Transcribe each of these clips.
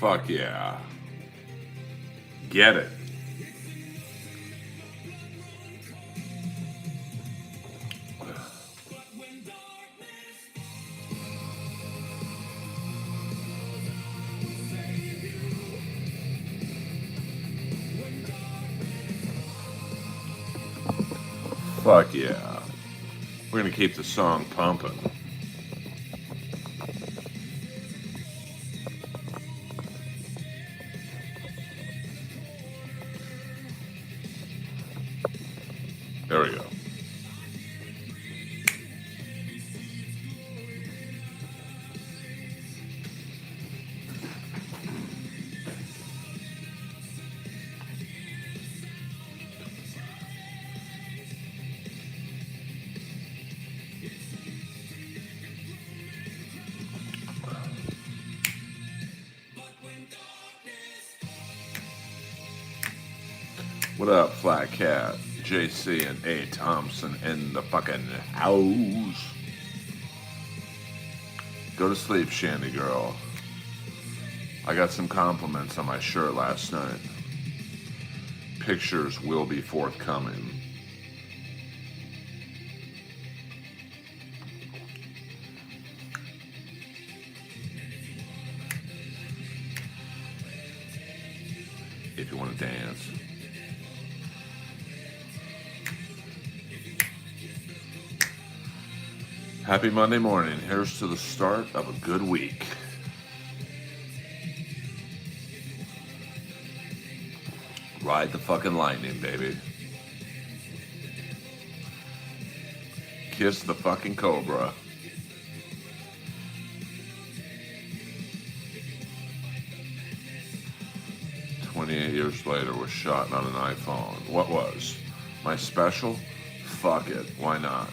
Fuck yeah. Get it. Fuck yeah. We're going to keep the song pumping. There we go. What up, Flat Cat, JC, and A. Thompson in the fucking house? Go to sleep, Shandy girl. I got some compliments on my shirt last night. Pictures will be forthcoming. If you want to dance. Happy Monday morning. Here's to the start of a good week. Ride the fucking lightning, baby. Kiss the fucking cobra. Years later, was shot on an iPhone. What was? My special? Fuck it. Why not?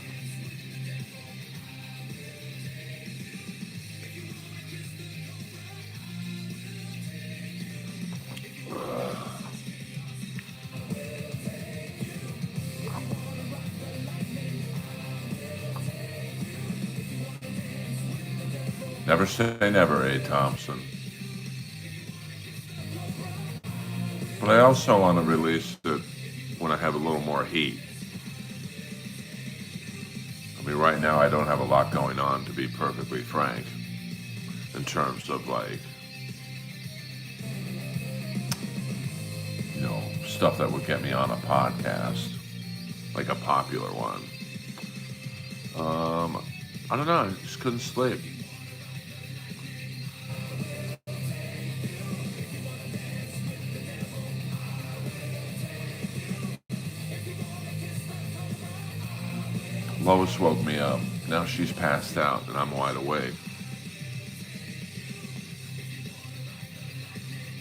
Never say never, A. Thompson. But I also want to release it when I have a little more heat. I mean, right now I don't have a lot going on, to be perfectly frank, in terms of like, you know, stuff that would get me on a podcast, like a popular one. I don't know, I just couldn't sleep. Lois woke me up. Now she's passed out and I'm wide awake.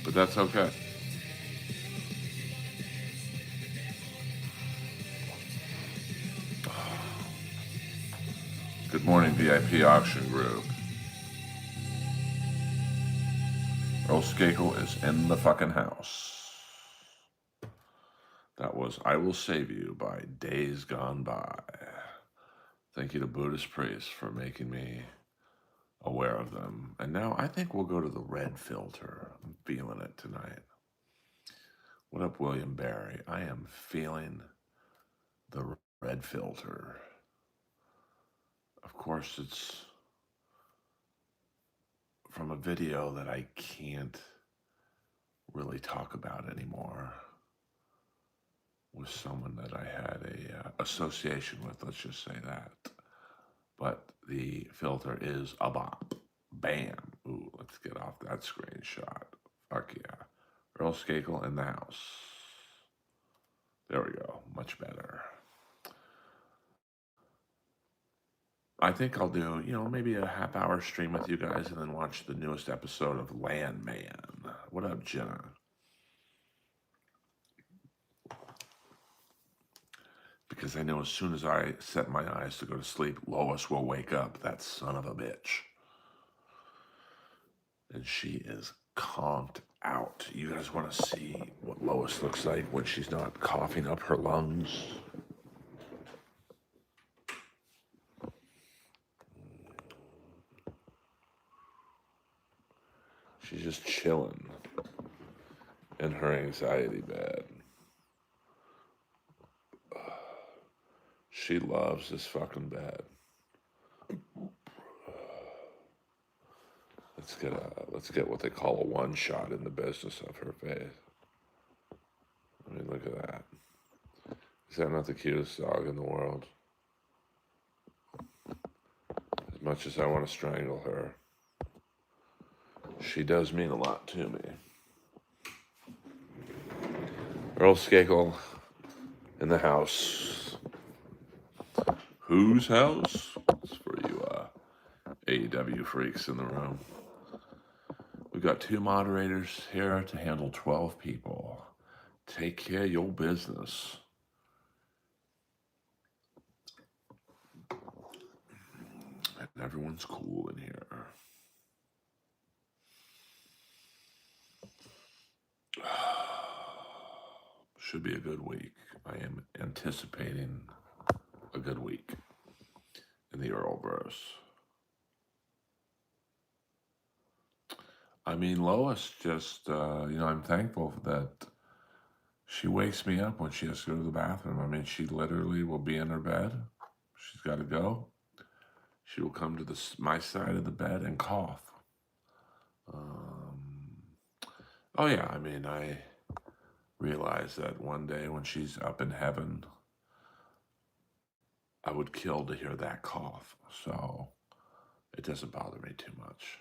But that's okay. Good morning, VIP Auction Group. Earl Skakel is in the fucking house. That was I Will Save You by Days Gone By. Thank you to Buddhist priests for making me aware of them. And now I think we'll go to the red filter. I'm feeling it tonight. What up, William Barry? I am feeling the red filter. Of course, it's from a video that I can't really talk about anymore with someone that I had a association with, let's just say that. But the filter is a bop. Bam. Ooh, let's get off that screenshot. Fuck yeah. Earl Skakel in the house. There we go. Much better. I think I'll do, you know, maybe a half-hour stream with you guys and then watch the newest episode of Landman. What up, Jenna? Because I know as soon as I set my eyes to go to sleep, Lois will wake up, that son of a bitch. And she is conked out. You guys want to see what Lois looks like when she's not coughing up her lungs? She's just chilling in her anxiety bed. She loves this fucking bed. Let's get what they call a one shot in the business of her face. I mean, look at that. Is that not the cutest dog in the world? As much as I want to strangle her, she does mean a lot to me. Earl Skakel in the house. Whose house? It's for you AEW freaks in the room. We've got 2 moderators here to handle 12 people. Take care of your business. And everyone's cool in here. Should be a good week. I am anticipating a good week in the Earlverse. I mean, Lois just, I'm thankful that she wakes me up when she has to go to the bathroom. I mean, she literally will be in her bed. She's got to go. She will come to my side of the bed and cough. Oh, yeah, I mean, I realize that one day when she's up in heaven, I would kill to hear that cough. So it doesn't bother me too much.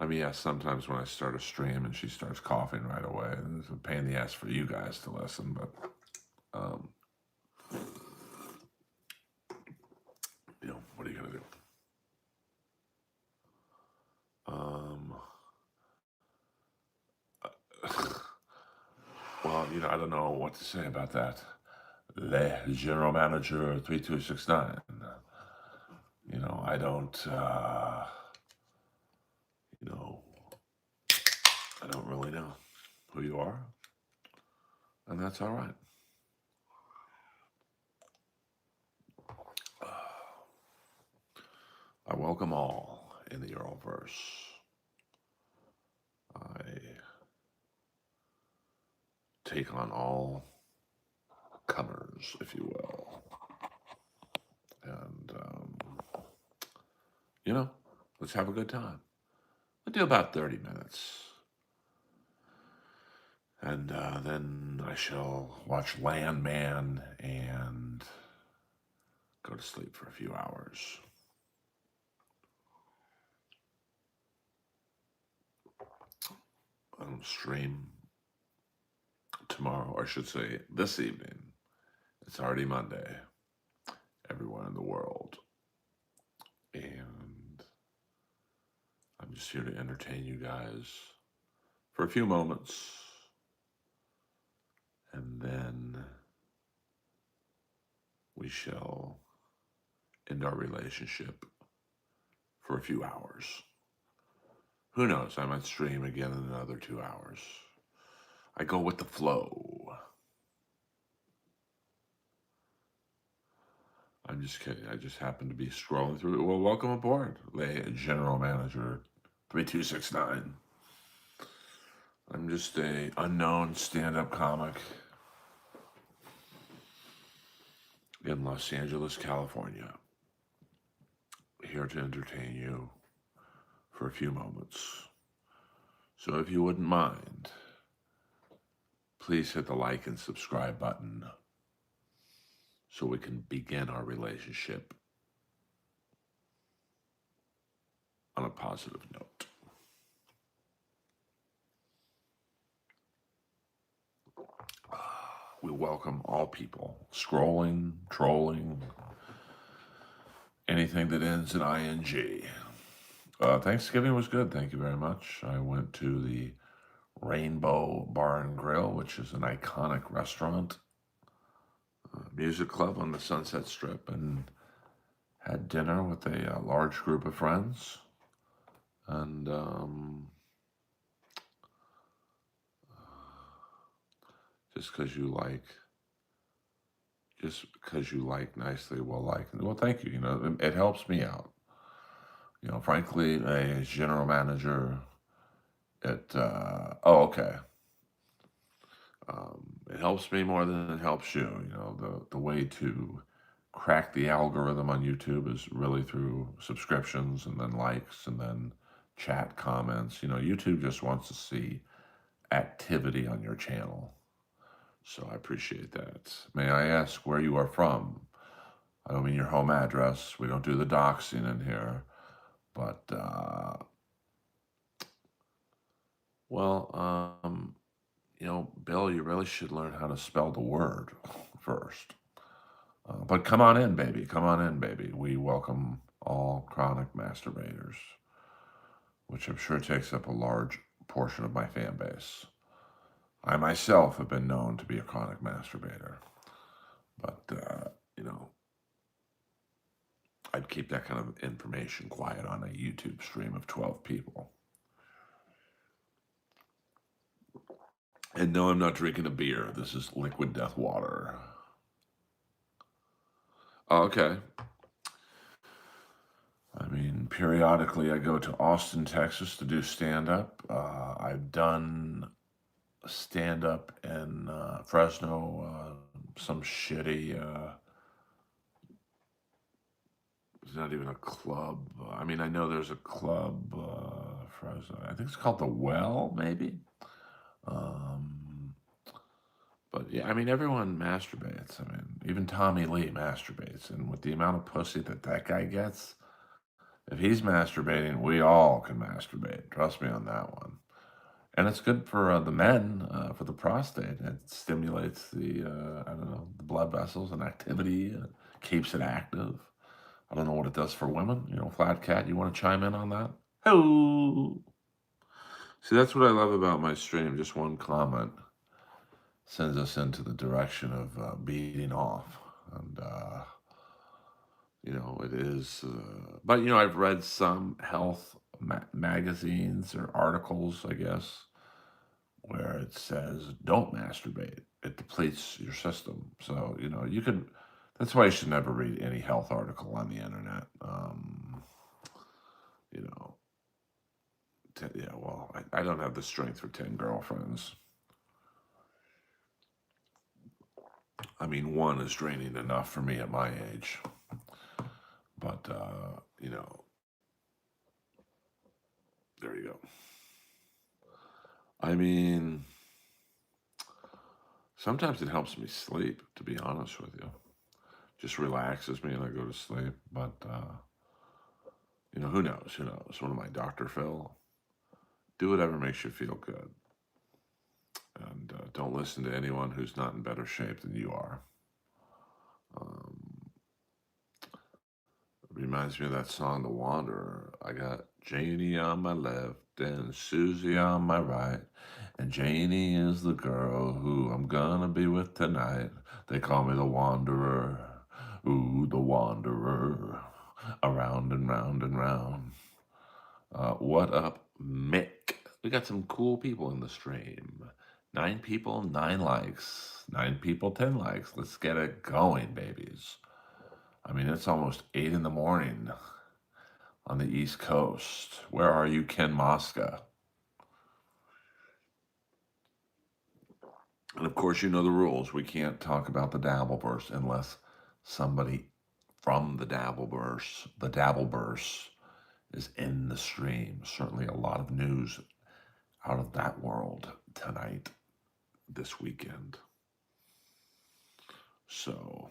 I mean, yeah, sometimes when I start a stream and she starts coughing right away, it's a pain in the ass for you guys to listen, but, what are you going to do? Well, I don't know what to say about that. Le General Manager 3269. I don't, I don't really know who you are, and that's all right. I welcome all in the Earlverse. I take on all comers, if you will. And, let's have a good time. We'll do about 30 minutes. And then I shall watch Landman and go to sleep for a few hours. I'll stream tomorrow, or I should say this evening. It's already Monday, everywhere in the world. And I'm just here to entertain you guys for a few moments. And then we shall end our relationship for a few hours. Who knows? I might stream again in another 2 hours. I go with the flow. I'm just kidding. I just happened to be scrolling through. Well, welcome aboard, General Manager 3269. I'm just a unknown stand-up comic in Los Angeles, California, here to entertain you for a few moments. So if you wouldn't mind, please hit the like and subscribe button so we can begin our relationship on a positive note. We welcome all people, scrolling, trolling, anything that ends in ing. Thanksgiving was good, thank you very much. I went to the Rainbow Bar and Grill, which is an iconic restaurant, music club on the Sunset Strip, and had dinner with a large group of friends. And just because you like nicely, well, thank you. It helps me out. Frankly, as general manager, Oh, okay. It helps me more than it helps you. The way to crack the algorithm on YouTube is really through subscriptions and then likes and then chat comments. YouTube just wants to see activity on your channel. So I appreciate that. May I ask where you are from? I don't mean your home address. We don't do the doxing in here. But, well, Bill, you really should learn how to spell the word first. But come on in, baby. Come on in, baby. We welcome all chronic masturbators, which I'm sure takes up a large portion of my fan base. I myself have been known to be a chronic masturbator, but, I'd keep that kind of information quiet on a YouTube stream of 12 people. And no, I'm not drinking a beer. This is liquid death water. Okay. I mean, periodically I go to Austin, Texas to do stand-up. I've done stand-up in Fresno, some shitty, it's not even a club. I mean, I know there's a club, Fresno. I think it's called The Well, maybe. But yeah, I mean, everyone masturbates. I mean, even Tommy Lee masturbates. And with the amount of pussy that guy gets, if he's masturbating, we all can masturbate. Trust me on that one. And it's good for the men, for the prostate. It stimulates I don't know, the blood vessels and activity. Keeps it active. I don't know what it does for women. Flat Cat, you want to chime in on that? Hello. See, that's what I love about my stream. Just one comment sends us into the direction of beating off. And, it is. But, I've read some health magazines or articles, I guess, where it says don't masturbate. It depletes your system. So, you can. That's why you should never read any health article on the internet. Yeah, well, I don't have the strength for 10 girlfriends. I mean, one is draining enough for me at my age. But, there you go. I mean, sometimes it helps me sleep, to be honest with you. Just relaxes me and I go to sleep. But, who knows? Who knows? What am I, Dr. Phil? Do whatever makes you feel good. And don't listen to anyone who's not in better shape than you are. It reminds me of that song, The Wanderer. I got Janie on my left and Susie on my right. And Janie is the girl who I'm gonna be with tonight. They call me the Wanderer. Ooh, the Wanderer. Around and round and round. What up, Mick? We got some cool people in the stream. 9 people, 9 likes. 9 people, 10 likes. Let's get it going, babies. I mean, it's almost 8 in the morning on the East Coast. Where are you, Ken Mosca? And of course, you know the rules. We can't talk about the Dabbleverse unless somebody from the Dabbleverse is in the stream. Certainly a lot of news out of that world tonight, this weekend. So,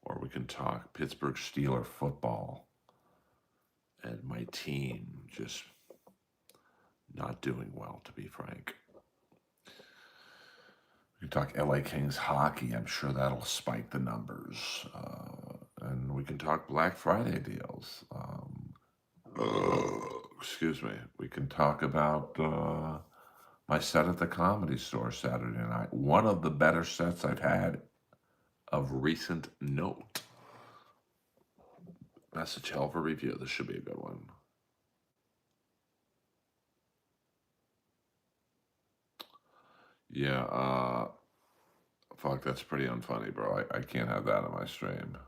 or we can talk Pittsburgh Steelers football and my team just not doing well, to be frank. We can talk LA Kings hockey. I'm sure that'll spike the numbers. And we can talk Black Friday deals. Excuse me. We can talk about my set at the Comedy Store Saturday night. One of the better sets I've had of recent note. Message hell for review. This should be a good one. Yeah, fuck, that's pretty unfunny, bro. I can't have that on my stream.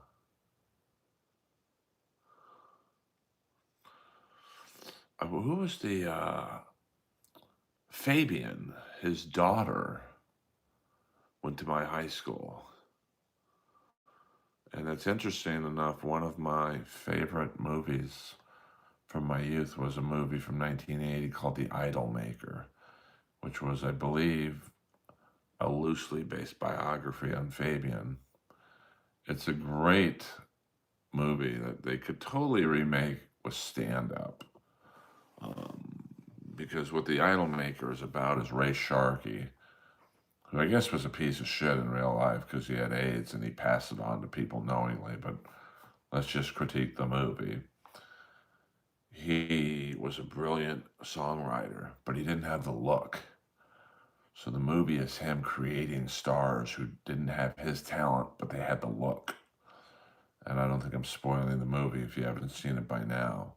who was the Fabian? His daughter went to my high school, and it's interesting enough. One of my favorite movies from my youth was a movie from 1980 called The Idol Maker, which was, I believe, a loosely based biography on Fabian. It's a great movie that they could totally remake with stand up. Um, because what The Idol Maker is about is Ray Sharkey, who I guess was a piece of shit in real life because he had AIDS and he passed it on to people knowingly, but let's just critique the movie. He was a brilliant songwriter, but he didn't have the look. So the movie is him creating stars who didn't have his talent, but they had the look. And I don't think I'm spoiling the movie if you haven't seen it by now.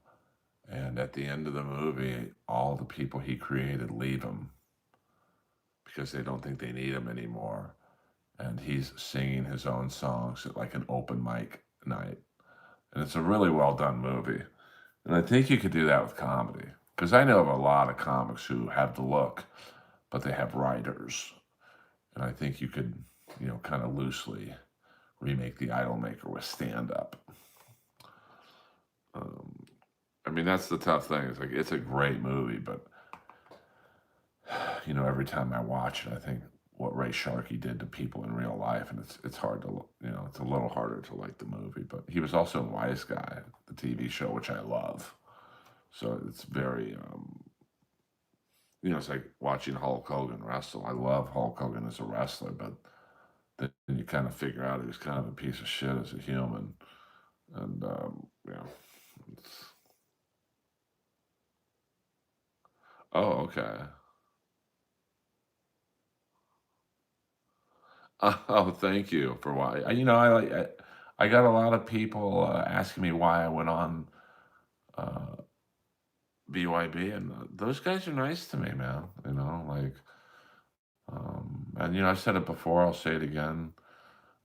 And at the end of the movie, all the people he created leave him because they don't think they need him anymore. And he's singing his own songs at like an open mic night. And it's a really well done movie. And I think you could do that with comedy. Because I know of a lot of comics who have the look, but they have writers. And I think you could, kind of loosely remake The Idolmaker with stand up. Um, I mean, that's the tough thing. It's like, it's a great movie, but, every time I watch it, I think what Ray Sharkey did to people in real life, and it's hard to, it's a little harder to like the movie. But he was also in Wise Guy, the TV show, which I love. So it's very, it's like watching Hulk Hogan wrestle. I love Hulk Hogan as a wrestler, but then you kind of figure out he was kind of a piece of shit as a human. And, it's, oh, okay. Oh, thank you for why. I got a lot of people asking me why I went on uh, BYB, and those guys are nice to me, man. And I've said it before. I'll say it again.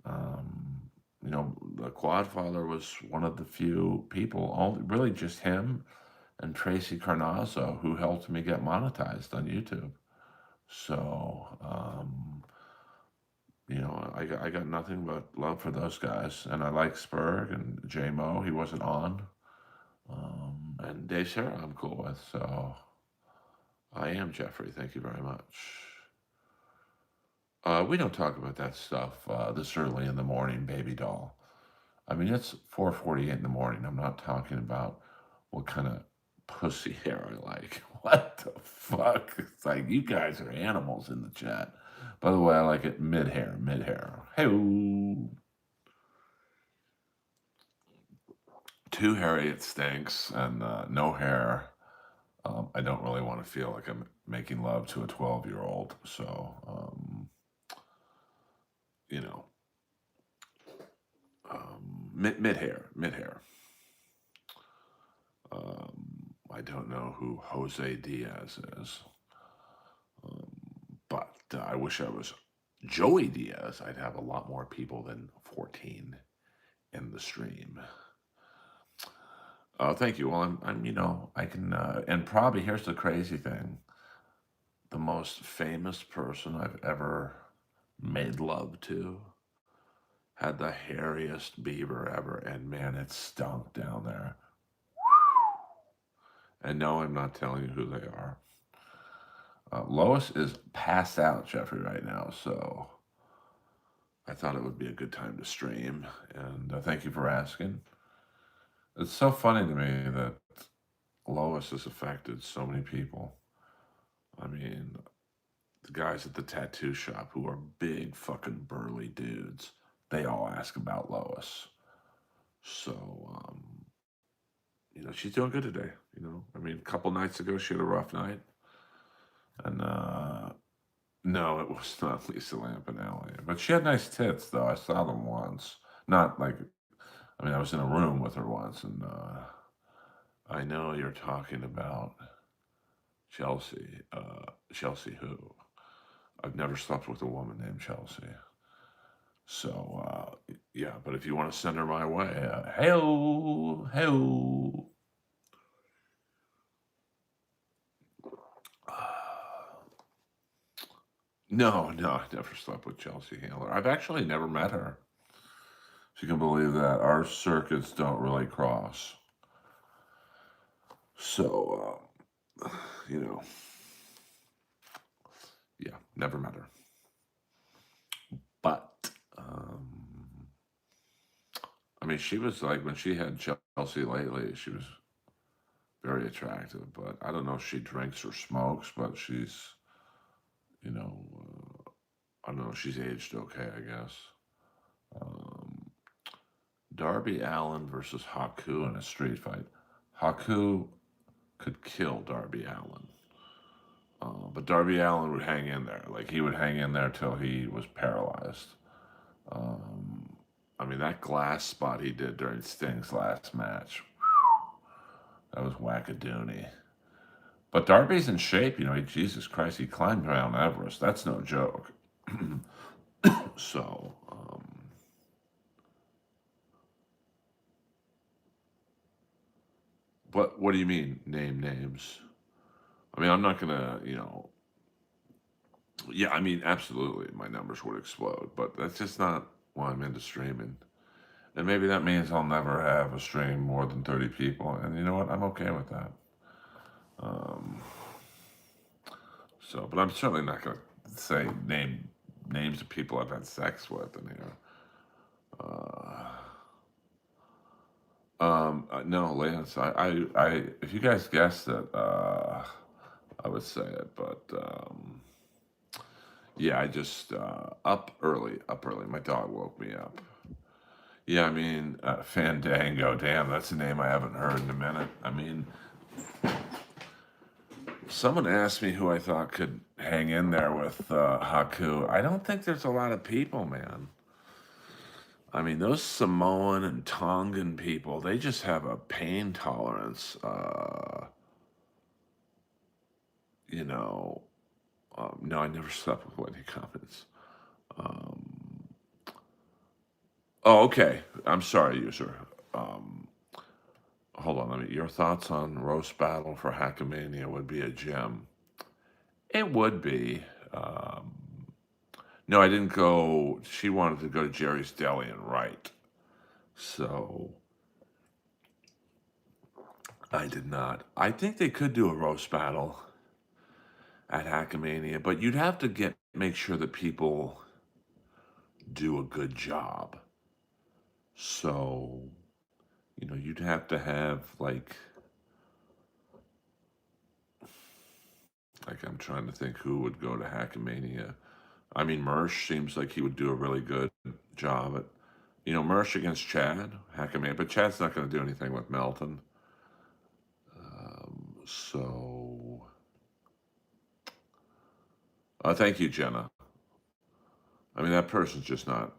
Um, the Quadfather was one of the few people, only really just him and Tracy Carnazzo, who helped me get monetized on YouTube. So, I got nothing but love for those guys, and I like Spurg and J Mo. He wasn't on, and Dave Sarah I'm cool with. So I am Jeffrey. Thank you very much. We don't talk about that stuff this early in the morning, baby doll. I mean, it's 4:48 in the morning. I'm not talking about what kind of pussy hair I like. What the fuck? It's like you guys are animals in the chat. By the way, I like it mid hair, mid hair. Hey, too hairy, it stinks, and no hair. I don't really want to feel like I'm making love to a 12-year-old. So, you know, mid hair, mid hair. I don't know who Jose Diaz is, um, but I wish I was Joey Diaz. I'd have a lot more people than 14 in the stream. Thank you. Well, I can, and probably here's the crazy thing: the most famous person I've ever made love to had the hairiest beaver ever, and man, it stunk down there. And no, I'm not telling you who they are. Lois is passed out, Jeffrey, right now, so I thought it would be a good time to stream. And thank you for asking. It's so funny to me that Lois has affected so many people. I mean, the guys at the tattoo shop who are big fucking burly dudes, they all ask about Lois. So, she's doing good today. I mean, a couple nights ago, she had a rough night. And, no, it was not Lisa Lampanelli. But she had nice tits, though. I saw them once. Not like, I was in a room with her once, and I know you're talking about Chelsea. Chelsea who? I've never slept with a woman named Chelsea. So, yeah, but if you want to send her my way, hey-oh, hey-oh. No, no, I never slept with Chelsea Handler. I've actually never met her. If you can believe that. Our circuits don't really cross. So, you know, yeah, never met her. But, I mean, she was like, when she had Chelsea lately, she was very attractive. But I don't know if she drinks or smokes, but she's, you know, I don't know, she's aged okay, I guess. Um, Darby Allin versus Haku in a street fight. Haku could kill Darby Allin. But Darby Allin would hang in there. Like, he would hang in there till he was paralyzed. Um, I mean, that glass spot he did during Sting's last match, that was wackadoony. But Darby's in shape, you know. Jesus Christ, he climbed Mount Everest. That's no joke. So, what do you mean, name names? I mean, I'm not gonna, yeah, I mean, absolutely, my numbers would explode, but that's just not why I'm into streaming. And maybe that means I'll never have a stream more than 30 people, and you know what? I'm okay with that. Um, but I'm certainly not gonna say names of people I've had sex with in here. Uh, no, Lance, if you guys guessed it, I would say it, but yeah, I just up early. My dog woke me up. Yeah, I mean, Fandango. Damn, that's a name I haven't heard in a minute. I mean, someone asked me who I thought could hang in there with Haku. I don't think there's a lot of people, man. I mean, those Samoan and Tongan people, they just have a pain tolerance. You know, no, I never slept with Wendy Cummins. Um, oh, okay. I'm sorry, user. Um, Hold on. Your thoughts on roast battle for Hackamania would be a gem. It would be. No, I didn't go. She wanted to go to Jerry's Deli and write. So I did not. I think they could do a roast battle at Hackamania, but you'd have to make sure that people do a good job. So, you'd have to have like I'm trying to think who would go to Hackamania. I mean, Mersh seems like he would do a really good job at, Mersh against Chad, Hackamania, but Chad's not going to do anything with Melton. So, thank you, Jenna. I mean, that person's just not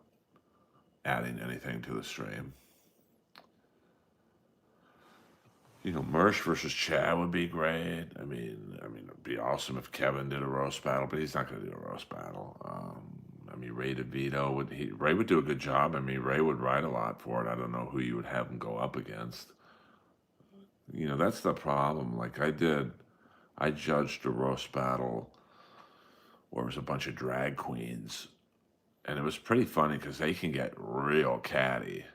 adding anything to the stream. Mersh versus Chad would be great. It'd be awesome if Kevin did a roast battle, but he's not going to do a roast battle. Ray DeVito Ray would do a good job. I mean, Ray would write a lot for it. I don't know who you would have him go up against. That's the problem. Like I judged a roast battle where it was a bunch of drag queens, and it was pretty funny because they can get real catty.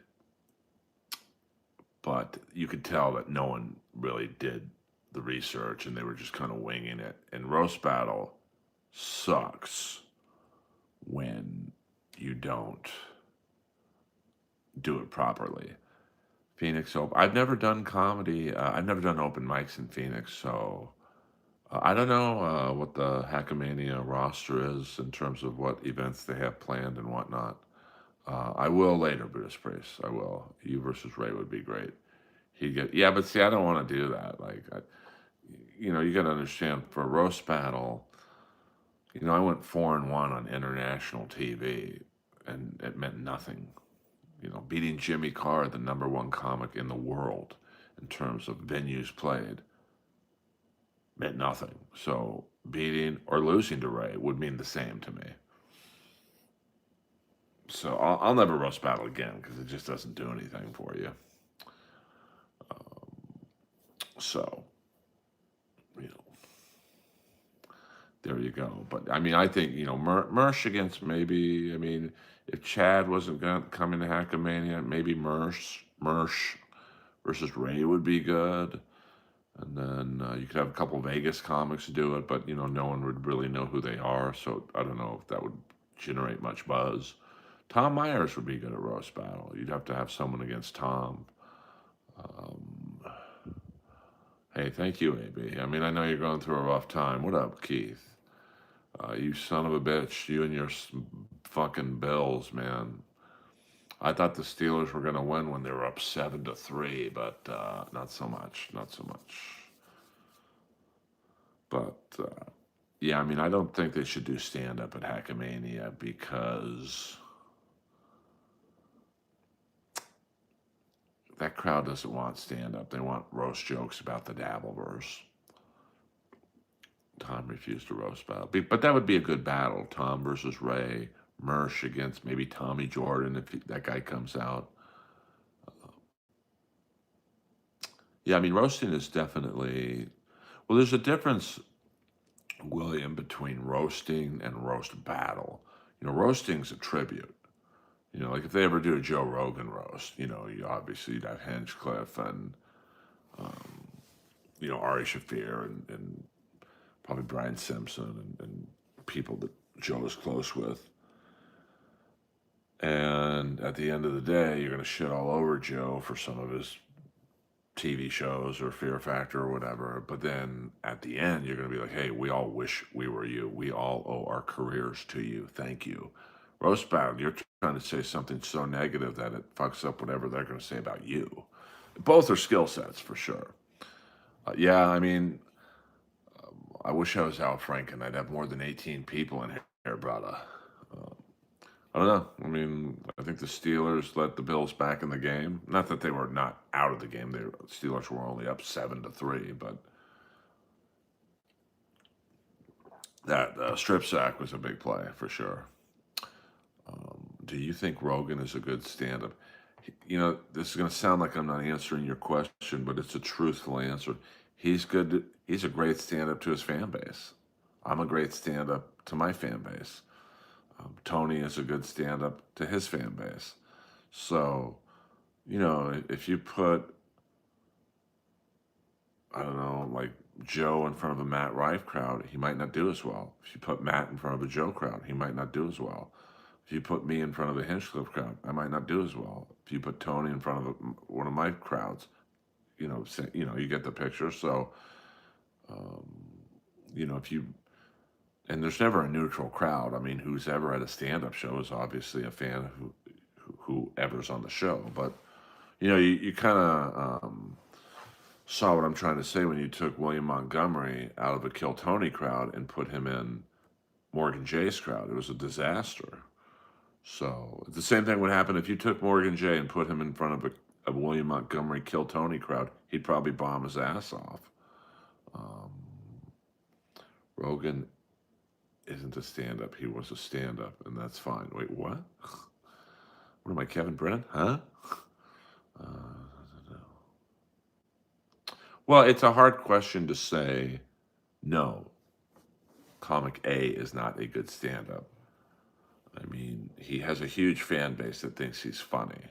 But you could tell that no one really did the research and they were just kind of winging it. And roast battle sucks when you don't do it properly. Phoenix Open. I've never done comedy. I've never done open mics in Phoenix, so I don't know what the Hackamania roster is in terms of what events they have planned and whatnot. I will later, Bruce Priest. I will. You versus Ray would be great. Yeah, but see, I don't want to do that. You got to understand for a roast battle. I went 4-1 on international TV, and it meant nothing. Beating Jimmy Carr, the number one comic in the world in terms of venues played, meant nothing. So beating or losing to Ray would mean the same to me. So I'll never roast battle again because it just doesn't do anything for you. So, There you go. But I mean, I think Mersh against maybe. I mean, if Chad wasn't coming to Hackamania, maybe Mersh versus Ray would be good. And then you could have a couple Vegas comics do it, but no one would really know who they are. So I don't know if that would generate much buzz. Tom Myers would be good at roast battle. You'd have to have someone against Tom. Um, hey, thank you, AB. I mean, I know you're going through a rough time. What up, Keith? You son of a bitch. You and your fucking Bills, man. I thought the Steelers were going to win when they were up 7-3, but not so much. Not so much. But yeah, I mean, I don't think they should do stand up at Hackamania because that crowd doesn't want stand up. They want roast jokes about the Dabbleverse. Tom refused to roast battle. But that would be a good battle. Tom versus Ray. Mersh against maybe Tommy Jordan if that guy comes out. Yeah, I mean, roasting is definitely. Well, there's a difference, William, between roasting and roast battle. Roasting's a tribute. Like if they ever do a Joe Rogan roast, you'd have Hinchcliffe and, Ari Shaffir and probably Brian Simpson and people that Joe is close with. And at the end of the day, you're going to shit all over Joe for some of his TV shows or Fear Factor or whatever. But then at the end, you're going to be like, hey, we all wish we were you. We all owe our careers to you. Thank you. Roast battle, you're trying to say something so negative that it fucks up whatever they're going to say about you. Both are skill sets for sure. Yeah, I mean, I wish I was Al Franken. I'd have more than 18 people in here, brother. I don't know. I mean, I think the Steelers let the Bills back in the game. Not that they were not out of the game. The Steelers were only up 7-3, but that strip sack was a big play for sure. Do you think Rogan is a good stand-up? This is going to sound like I'm not answering your question, but it's a truthful answer. He's good. He's a great stand-up to his fan base. I'm a great stand-up to my fan base. Tony is a good stand-up to his fan base. So, if you put, I don't know, like Joe in front of a Matt Rife crowd, he might not do as well. If you put Matt in front of a Joe crowd, he might not do as well. If you put me in front of a Hinchcliffe crowd, I might not do as well. If you put Tony in front of one of my crowds, you get the picture. So, if you, and there's never a neutral crowd. I mean, who's ever at a stand-up show is obviously a fan of whoever's on the show. But, you kind of saw what I'm trying to say when you took William Montgomery out of a Kill Tony crowd and put him in Morgan Jay's crowd. It was a disaster. So the same thing would happen if you took Morgan Jay and put him in front of a William Montgomery Kill Tony crowd. He'd probably bomb his ass off. Rogan isn't a stand-up. He was a stand-up, and that's fine. Wait, what? What am I, Kevin Brennan? Huh? Well, it's a hard question to say, no, comic A is not a good stand-up. I mean, he has a huge fan base that thinks he's funny.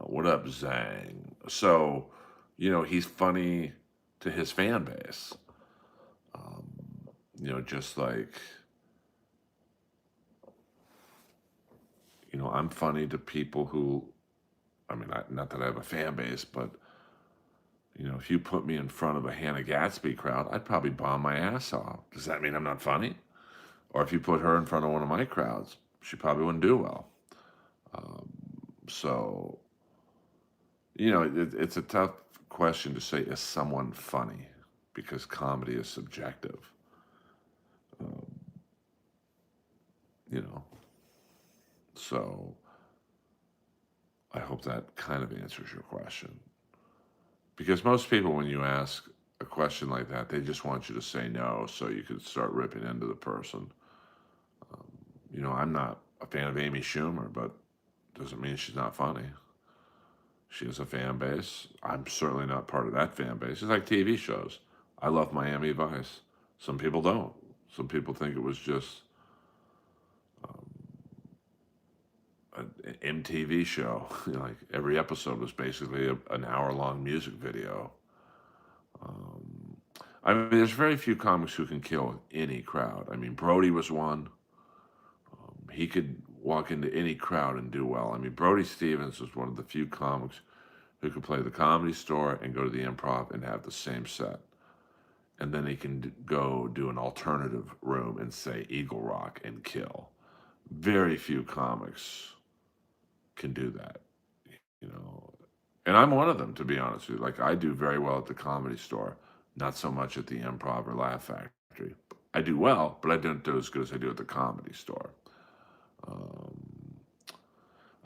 What up, Zang? So, he's funny to his fan base. Just like, I'm funny to people who, I mean, not that I have a fan base, but, if you put me in front of a Hannah Gatsby crowd, I'd probably bomb my ass off. Does that mean I'm not funny? Or if you put her in front of one of my crowds, she probably wouldn't do well. So, it's a tough question to say, is someone funny? Because comedy is subjective. So I hope that kind of answers your question. Because most people, when you ask a question like that, they just want you to say no so you could start ripping into the person. I'm not a fan of Amy Schumer, but doesn't mean she's not funny. She has a fan base. I'm certainly not part of that fan base. It's like TV shows. I love Miami Vice. Some people don't. Some people think it was just an MTV show. Like every episode was basically an hour-long music video. Um, I mean, there's very few comics who can kill any crowd. I mean, Brody was one. He could walk into any crowd and do well. I mean, Brody Stevens was one of the few comics who could play the Comedy Store and go to the Improv and have the same set. And then he can go do an alternative room and say Eagle Rock and kill. Very few comics can do that, you know. And I'm one of them, to be honest with you. Like, I do very well at the Comedy Store, not so much at the Improv or Laugh Factory. I do well, but I don't do as good as I do at the Comedy Store. Um,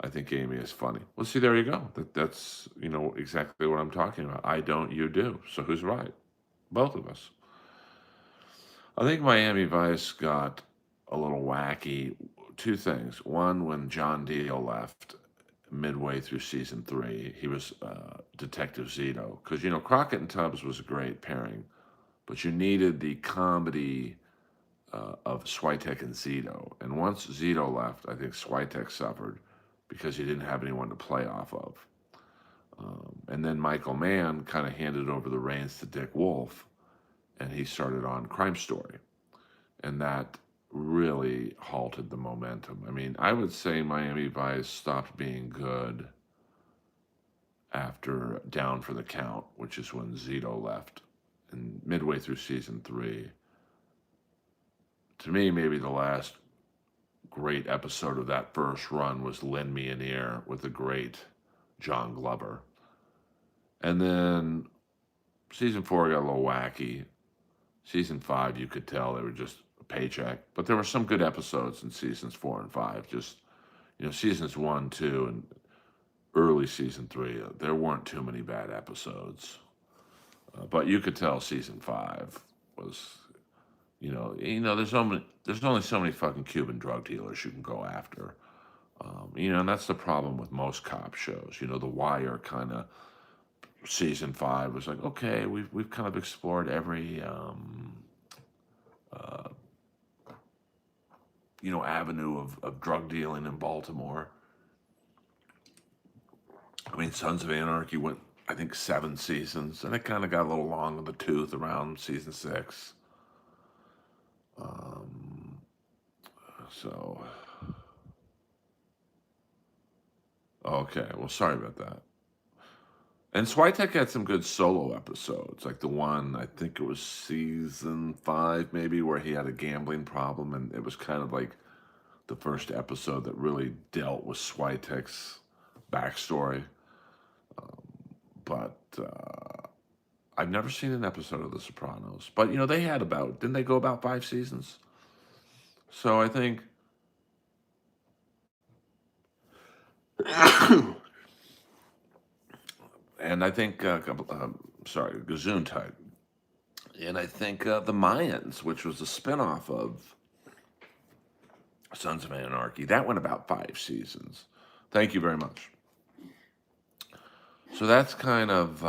I think Amy is funny. Well, see, there you go. That's, exactly what I'm talking about. I don't, you do. So who's right? Both of us. I think Miami Vice got a little wacky. Two things. One, when John Deal left midway through season 3, he was Detective Zito. Because, Crockett and Tubbs was a great pairing, but you needed the comedy of Switek and Zito. And once Zito left, I think Switek suffered because he didn't have anyone to play off of. And then Michael Mann kind of handed over the reins to Dick Wolf, and he started on Crime Story. And that really halted the momentum. I mean, I would say Miami Vice stopped being good after Down for the Count, which is when Zito left, and midway through season 3. To me, maybe the last great episode of that first run was Lend Me an Ear with the great John Glover. And then season 4 got a little wacky. Season 5, you could tell they were just a paycheck. But there were some good episodes in seasons 4 and 5. Just, seasons 1, 2, and early season 3, there weren't too many bad episodes. But you could tell season 5 was, there's only so many fucking Cuban drug dealers you can go after. And that's the problem with most cop shows. The Wire kind of season 5 was like, okay, we've kind of explored every avenue of drug dealing in Baltimore. I mean, Sons of Anarchy went, I think, 7 seasons, and it kind of got a little long in the tooth around season 6. So, okay, well, sorry about that. And Switek had some good solo episodes, like the one, I think it was season 5, maybe, where he had a gambling problem, and it was kind of like the first episode that really dealt with Switek's backstory. But I've never seen an episode of The Sopranos. But, they had didn't they go about 5 seasons? So I think... and I think, Gesundheit. And I think The Mayans, which was a spinoff of Sons of Anarchy, that went about 5 seasons. Thank you very much. So that's kind of,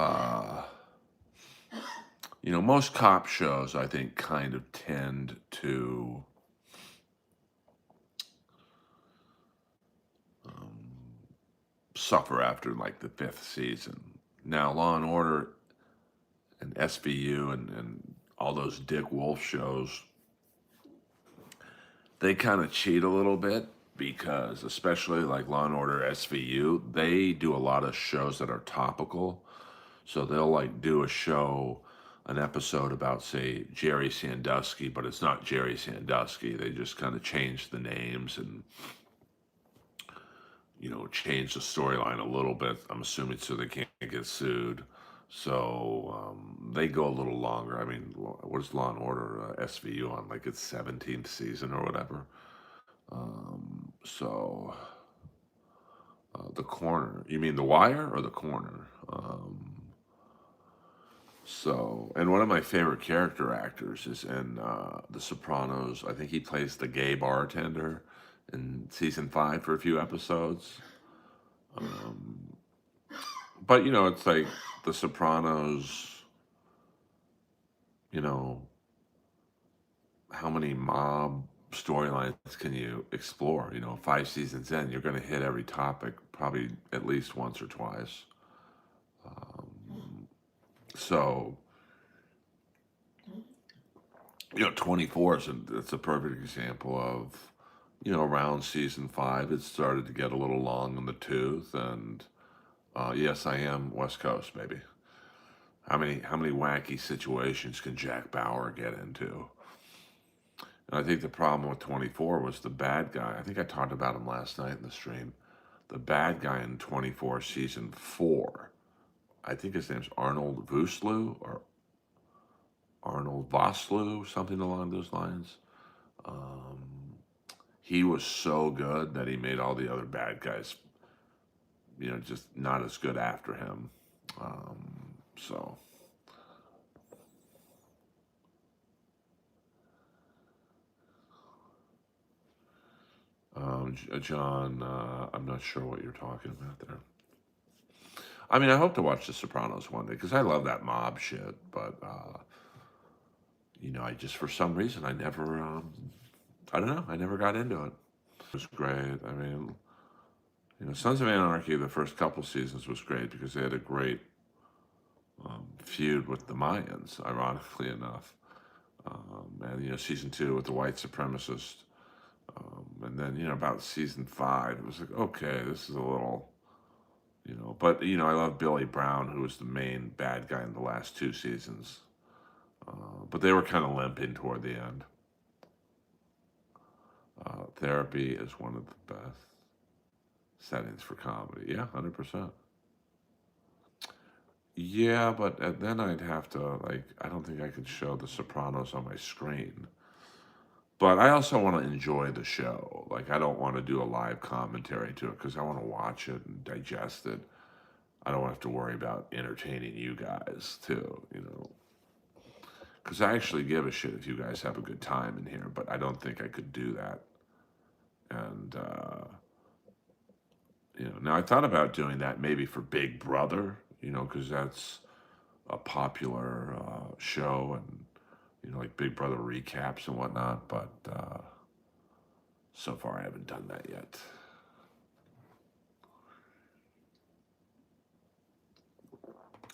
most cop shows, I think, kind of tend to suffer after like the 5th season. Now, Law and Order and SVU and all those Dick Wolf shows, they kind of cheat a little bit because, especially like Law and Order SVU, they do a lot of shows that are topical. So they'll like do a show, an episode about, say, Jerry Sandusky, but it's not Jerry Sandusky. They just kind of change the names and, change the storyline a little bit, I'm assuming, so they can't get sued. So they go a little longer. I mean, what is Law and Order SVU on? Like its 17th season or whatever. So The Corner. You mean The Wire or The Corner? And one of my favorite character actors is in The Sopranos. I think he plays the gay bartender in season 5 for a few episodes. But, it's like The Sopranos, how many mob storylines can you explore? 5 seasons in, you're going to hit every topic probably at least once or twice. Um, so 24 it's a perfect example of, around season 5, it started to get a little long in the tooth, and yes, I am West Coast, baby. How many wacky situations can Jack Bauer get into? And I think the problem with 24 was the bad guy. I think I talked about him last night in the stream. The bad guy in 24 season 4. I think his name's Arnold Vosloo or Arnold Vosloo, something along those lines. Um, he was so good that he made all the other bad guys, just not as good after him. So, John, I'm not sure what you're talking about there. I mean, I hope to watch The Sopranos one day because I love that mob shit. But I just for some reason I never, I don't know, I never got into it. It was great. I mean, Sons of Anarchy, the first couple seasons was great because they had a great feud with the Mayans, ironically enough. And season 2 with the white supremacist. And then about season 5, it was like, okay, this is a little. But I love Billy Brown, who was the main bad guy in the last 2 seasons. But they were kind of limping toward the end. Therapy is one of the best settings for comedy. Yeah, 100%. Yeah, but then I'd have to, like, I don't think I could show The Sopranos on my screen. But I also want to enjoy the show. Like, I don't want to do a live commentary to it because I want to watch it and digest it. I don't have to worry about entertaining you guys, too. Because I actually give a shit if you guys have a good time in here, but I don't think I could do that. And, now I thought about doing that maybe for Big Brother, because that's a popular show and, like Big Brother recaps and whatnot, but so far I haven't done that yet.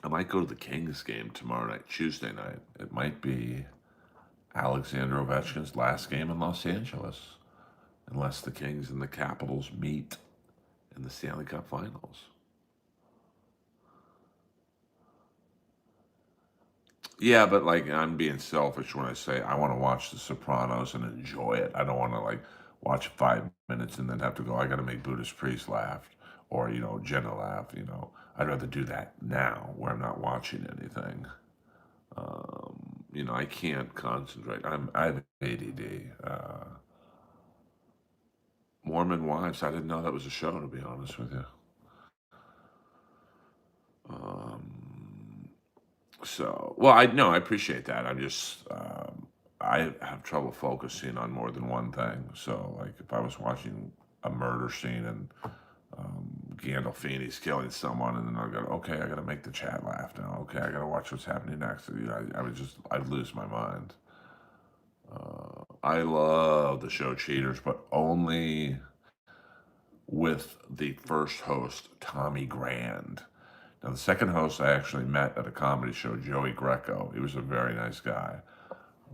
I might go to the Kings game tomorrow night, Tuesday night. It might be Alexander Ovechkin's last game in Los Angeles, unless the Kings and the Capitals meet in the Stanley Cup Finals. Yeah, but like I'm being selfish when I say I want to watch The Sopranos and enjoy it. I don't want to like watch 5 minutes and then have to go. I got to make Buddhist priest laugh or Jenna laugh. I'd rather do that now where I'm not watching anything. I can't concentrate. I have ADD. Mormon Wives. I didn't know that was a show. To be honest with you. Um, well, I appreciate that. I'm just, I have trouble focusing on more than one thing. So, like, if I was watching a murder scene and Gandolfini's killing someone, and then I go, okay, I got to make the chat laugh now. Okay, I got to watch what's happening next. I'd lose my mind. I love the show Cheaters, but only with the first host, Tommy Grand. Now, the second host I actually met at a comedy show, Joey Greco. He was a very nice guy.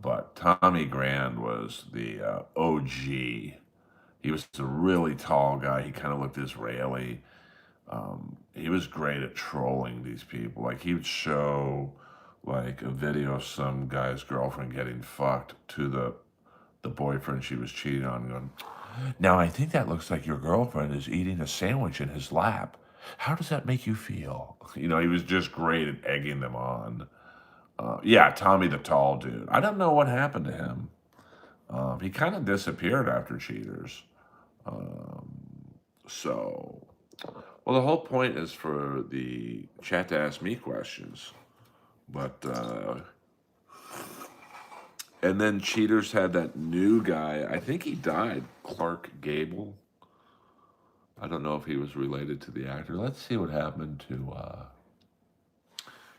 But Tommy Grand was the OG. He was a really tall guy. He kind of looked Israeli. He was great at trolling these people. Like, he would show, like, a video of some guy's girlfriend getting fucked to the boyfriend she was cheating on, going, now, I think that looks like your girlfriend is eating a sandwich in his lap. How does that make you feel? He was just great at egging them on. Yeah, Tommy the tall dude. I don't know what happened to him. He kind of disappeared after Cheaters. So, well, the whole point is for the chat to ask me questions. But, and then Cheaters had that new guy. I think he died, Clark Gable. I don't know if he was related to the actor. Let's see what happened to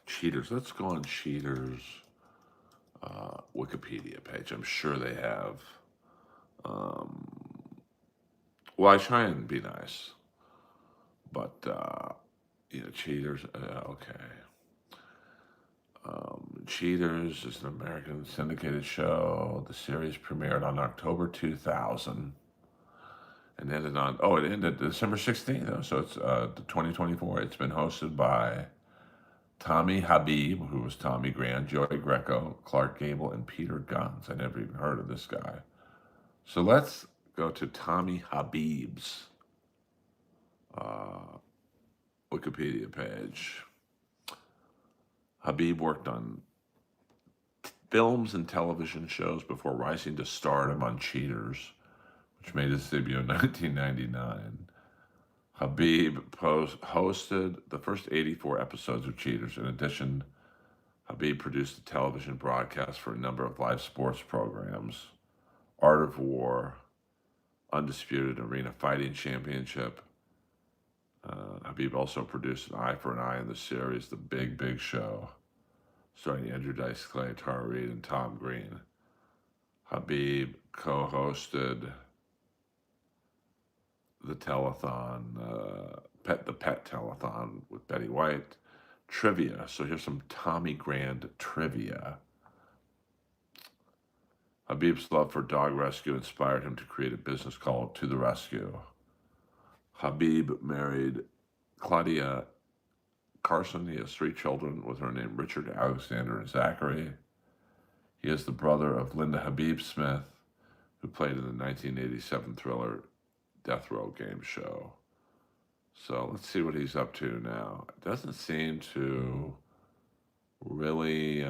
Cheaters. Let's go on Cheaters. Wikipedia page. I'm sure they have. Um, well, I try and be nice, but Cheaters. Okay. Cheaters is an American syndicated show. The series premiered on October 2000 and ended on, it ended December 16th, though, so it's 2024. It's been hosted by Tommy Habib, who was Tommy Grand, Joey Greco, Clark Gable, and Peter Guns. I never even heard of this guy. So let's go to Tommy Habib's uh, Wikipedia page. Habib worked on films and television shows before rising to stardom on Cheaters, which made his debut in 1999. Habib hosted the first 84 episodes of Cheaters. In addition, Habib produced a television broadcast for a number of live sports programs: Art of War, Undisputed Arena Fighting Championship. Habib also produced an Eye for an Eye in the series The Big Big Show, starring Andrew Dice Clay, Tara Reid, and Tom Green. Habib co-hosted the telethon, the Pet Telethon with Betty White. Trivia. So here's some Tommy Grand trivia. Habib's love for dog rescue inspired him to create a business called To the Rescue. Habib married Claudia Carson. He has 3 children with her named Richard, Alexander, and Zachary. He is the brother of Linda Habib Smith, who played in the 1987 thriller Death Row game show. So let's see what he's up to now. It doesn't seem to really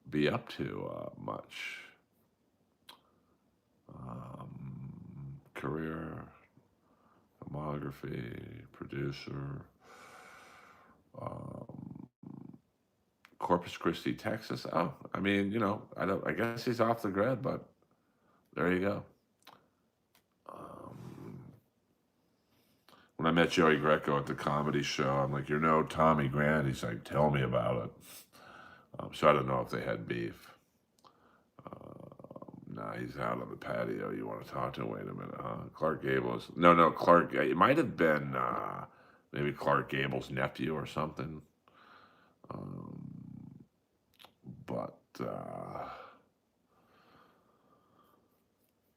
be up to much. Career, filmography, producer, Corpus Christi, Texas. Oh, I mean, I guess he's off the grid, but there you go. When I met Joey Greco at the comedy show, I'm like, Tommy Grand. He's like, tell me about it. So I don't know if they had beef. Nah, he's out on the patio. You want to talk to him? Wait a minute, huh? Clark Gable is... No, Clark... It might have been maybe Clark Gable's nephew or something. But...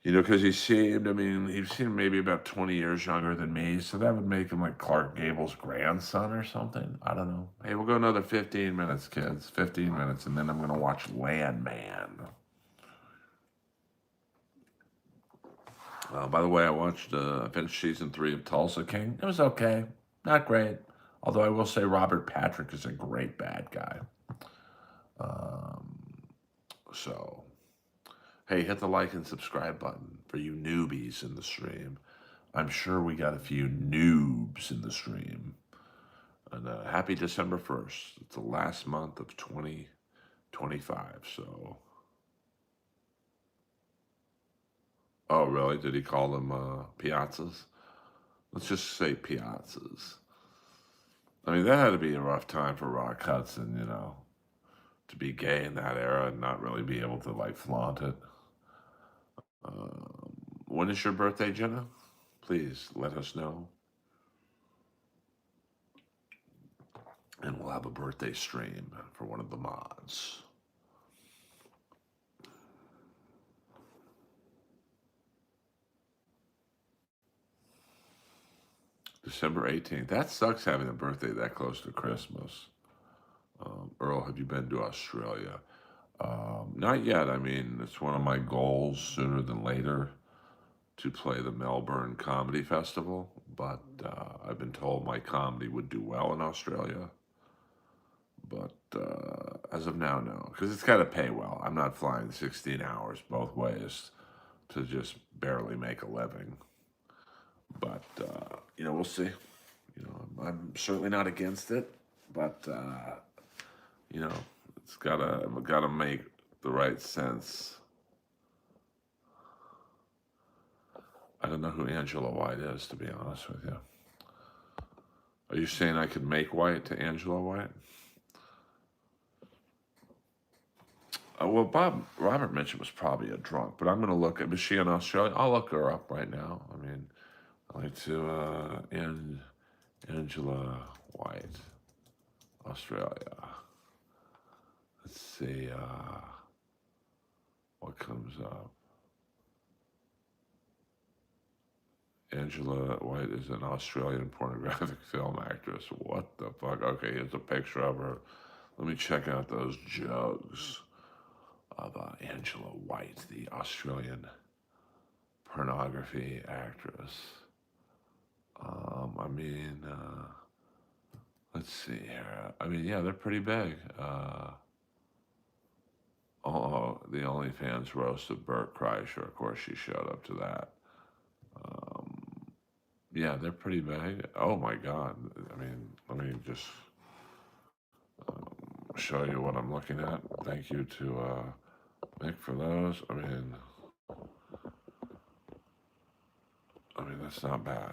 because he seemed maybe about 20 years younger than me, so that would make him like Clark Gable's grandson or something. I don't know. Hey, we'll go another 15 minutes, kids. 15 minutes, and then I'm going to watch Landman. By the way, I finished season 3 of Tulsa King. It was okay. Not great. Although I will say Robert Patrick is a great bad guy. So... Hey, hit the like and subscribe button for you newbies in the stream. I'm sure we got a few noobs in the stream. And happy December 1st. It's the last month of 2025, so... Oh, really? Did he call them piazzas? Let's just say piazzas. I mean, that had to be a rough time for Rock Hudson, to be gay in that era and not really be able to, flaunt it. When is your birthday, Jenna? Please let us know. And we'll have a birthday stream for one of the mods. December 18th. That sucks having a birthday that close to Christmas. Earl, have you been to Australia? Not yet. I mean, it's one of my goals sooner than later to play the Melbourne Comedy Festival, but I've been told my comedy would do well in Australia. But as of now, no, because it's got to pay well. I'm not flying 16 hours both ways to just barely make a living. But, we'll see. I'm certainly not against it, but, it's gotta make the right sense. I don't know who Angela White is, to be honest with you. Are you saying I could make White to Angela White? Well, Robert Mitchum was probably a drunk, but I'm going to look at. Is she in Australia? I'll look her up right now. I mean, I like to Angela White, Australia. Let's see what comes up. Angela White is an Australian pornographic film actress. What the fuck? Okay, here's a picture of her. Let me check out those jugs of Angela White, the Australian pornography actress. I mean, let's see here. I mean, yeah, they're pretty big. Oh, the OnlyFans roast of Burt Kreischer. Of course, she showed up to that. Um, yeah, they're pretty big. Oh my God. I mean, let me just show you what I'm looking at. Thank you to Mick for those. I mean that's not bad.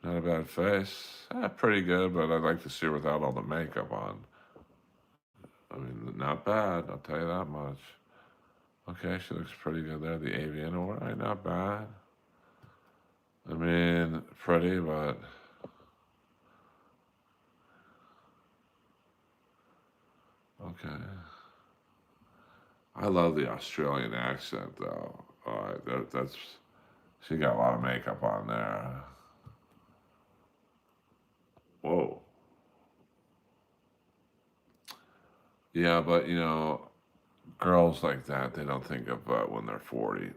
Not a bad face. Pretty good, but I'd like to see her without all the makeup on. I mean, not bad. I'll tell you that much. Okay, she looks pretty good there. The avian, all right, not bad. I mean, pretty, but okay. I love the Australian accent, though. All right, that's she got a lot of makeup on there. Whoa. Yeah, but girls like that, they don't think of when they're 40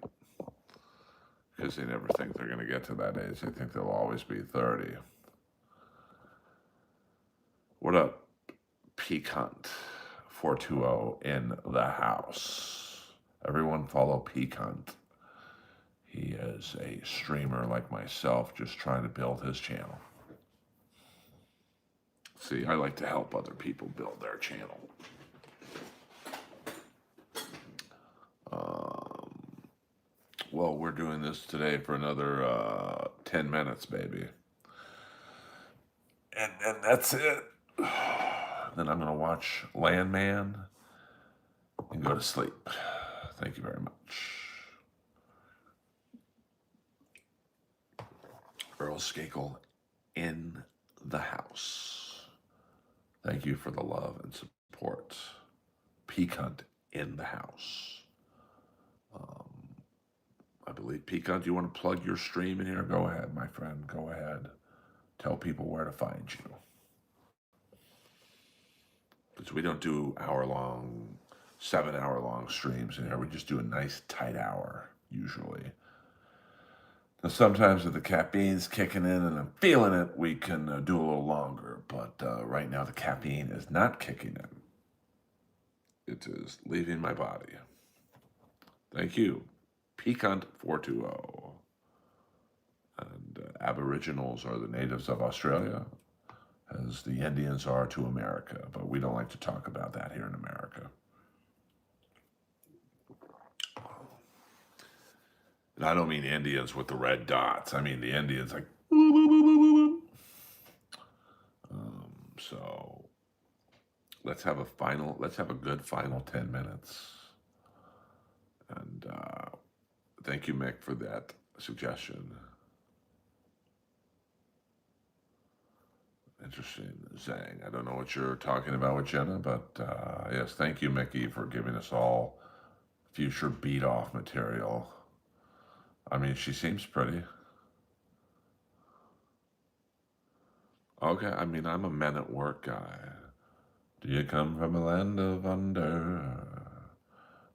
because they never think they're going to get to that age. They think they'll always be 30. What up, Peacunt 420 in the house? Everyone follow Peacunt. He is a streamer like myself, just trying to build his channel. See, I like to help other people build their channel. Well, we're doing this today for another 10 minutes, baby. And that's it. Then I'm going to watch Landman and go to sleep. Thank you very much. Earl Skakel in the house. Thank you for the love and support. Peacunt in the house. I believe, Peacunt, do you want to plug your stream in here? Go ahead, my friend. Go ahead. Tell people where to find you. Because we don't do hour-long, 7-hour-long streams in here. We just do a nice tight hour, usually. Now, sometimes if the caffeine's kicking in and I'm feeling it, we can do a little longer. But right now, the caffeine is not kicking in. It is leaving my body. Thank you. Peacunt 420. And Aboriginals are the natives of Australia, as the Indians are to America. But we don't like to talk about that here in America. And I don't mean Indians with the red dots. I mean the Indians like. So let's have a good final 10 minutes. And thank you, Mick, for that suggestion. Interesting, Zhang. I don't know what you're talking about with Jenna, but yes, thank you, Mickey, for giving us all future beat-off material. I mean, she seems pretty. Okay, I mean, I'm a Men at Work guy. Do you come from a land of under?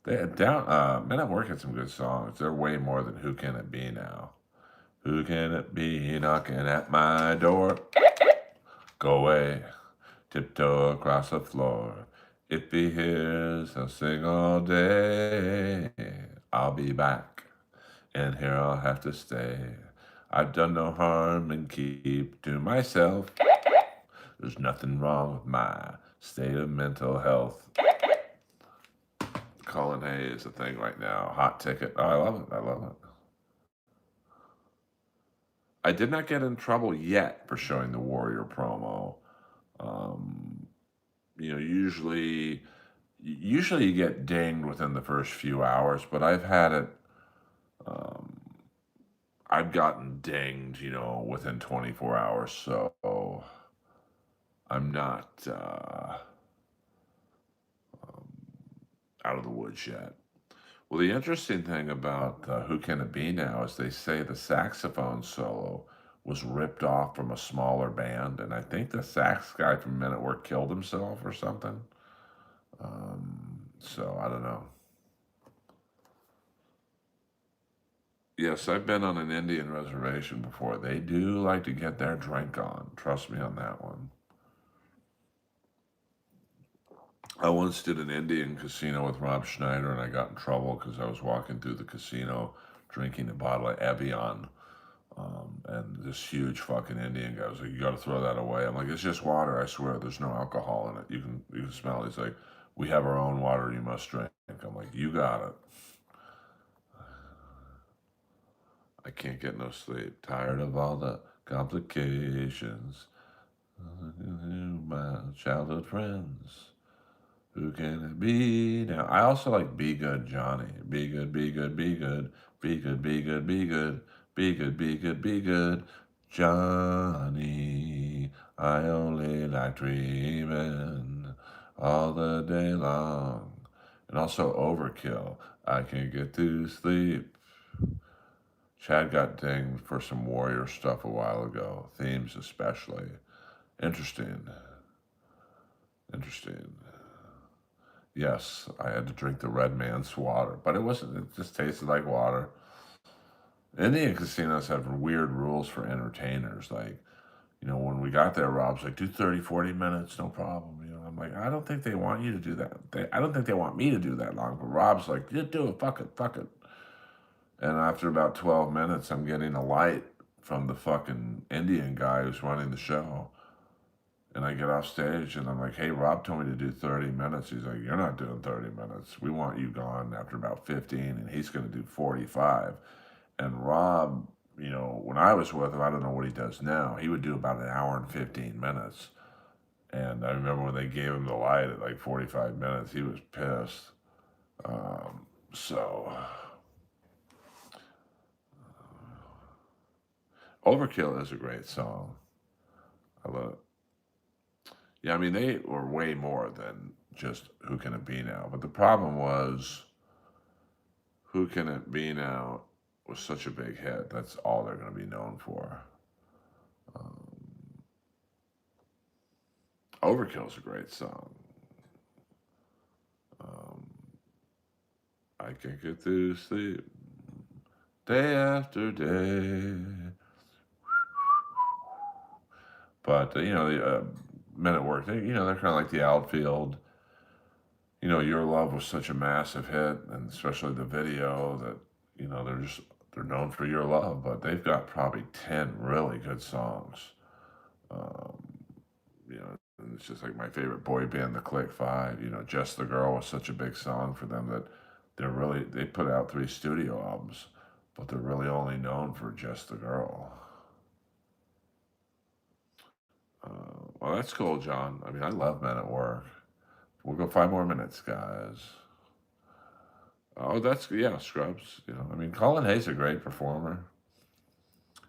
Men at Work had some good songs. They're way more than Who Can It Be now. Who can it be knocking at my door? Go away, tiptoe across the floor. If he hears, he'll sing all day. I'll be back, and here I'll have to stay. I've done no harm and keep to myself. There's nothing wrong with my state of mental health. Colin Hay is a thing right now. Hot Ticket. Oh, I love it. I love it. I did not get in trouble yet for showing the Warrior promo. Usually Usually you get dinged within the first few hours, but I've had it. Um, I've gotten dinged, within 24 hours. So I'm not um, out of the woods yet. Well, the interesting thing about Who Can It Be Now is they say the saxophone solo was ripped off from a smaller band, and I think the sax guy from Men at Work killed himself or something. So I don't know. Yes, I've been on an Indian reservation before. They do like to get their drink on. Trust me on that one. I once did an Indian casino with Rob Schneider, and I got in trouble because I was walking through the casino drinking a bottle of Evian. And this huge fucking Indian guy was like, "You got to throw that away." I'm like, "It's just water. I swear, there's no alcohol in it. You can smell it." He's like, "We have our own water. You must drink." I'm like, "You got it." I can't get no sleep. Tired of all the complications. My childhood friends. Who can it be now? I also like Be Good Johnny. Be good, be good, be good. Be good, be good, be good. Be good, be good, be good. Johnny, I only like dreaming all the day long. And also Overkill. I can't get to sleep. Chad got dinged for some Warrior stuff a while ago. Themes especially. Interesting. Interesting. Yes, I had to drink the red man's water, but it wasn't, it just tasted like water. Indian casinos have weird rules for entertainers. Like, when we got there, Rob's like, do 30, 40 minutes, no problem. I'm like, I don't think they want you to do that. I don't think they want me to do that long. But Rob's like, just do it, fuck it, fuck it. And after about 12 minutes, I'm getting a light from the fucking Indian guy who's running the show. And I get off stage and I'm like, hey, Rob told me to do 30 minutes. He's like, you're not doing 30 minutes. We want you gone after about 15. And he's going to do 45. And Rob, when I was with him, I don't know what he does now. He would do about an hour and 15 minutes. And I remember when they gave him the light at like 45 minutes, he was pissed. So, Overkill is a great song. I love it. Yeah, I mean, they were way more than just Who Can It Be Now. But the problem was, Who Can It Be Now was such a big hit. That's all they're going to be known for. Um, Overkill's a great song. Um, I can't get to sleep day after day. But, the Men at Work, they're kind of like the outfield. Your Love was such a massive hit, and especially the video that, they're known for Your Love, but they've got probably 10 really good songs. Um, and it's just like my favorite boy band, the Click Five. Just the Girl was such a big song for them that they put out 3 studio albums, but they're really only known for Just the Girl. Well, that's cool, John. I mean, I love Men at Work. We'll go 5 more minutes, guys. Oh, that's yeah, Scrubs. I mean, Colin Hay's a great performer.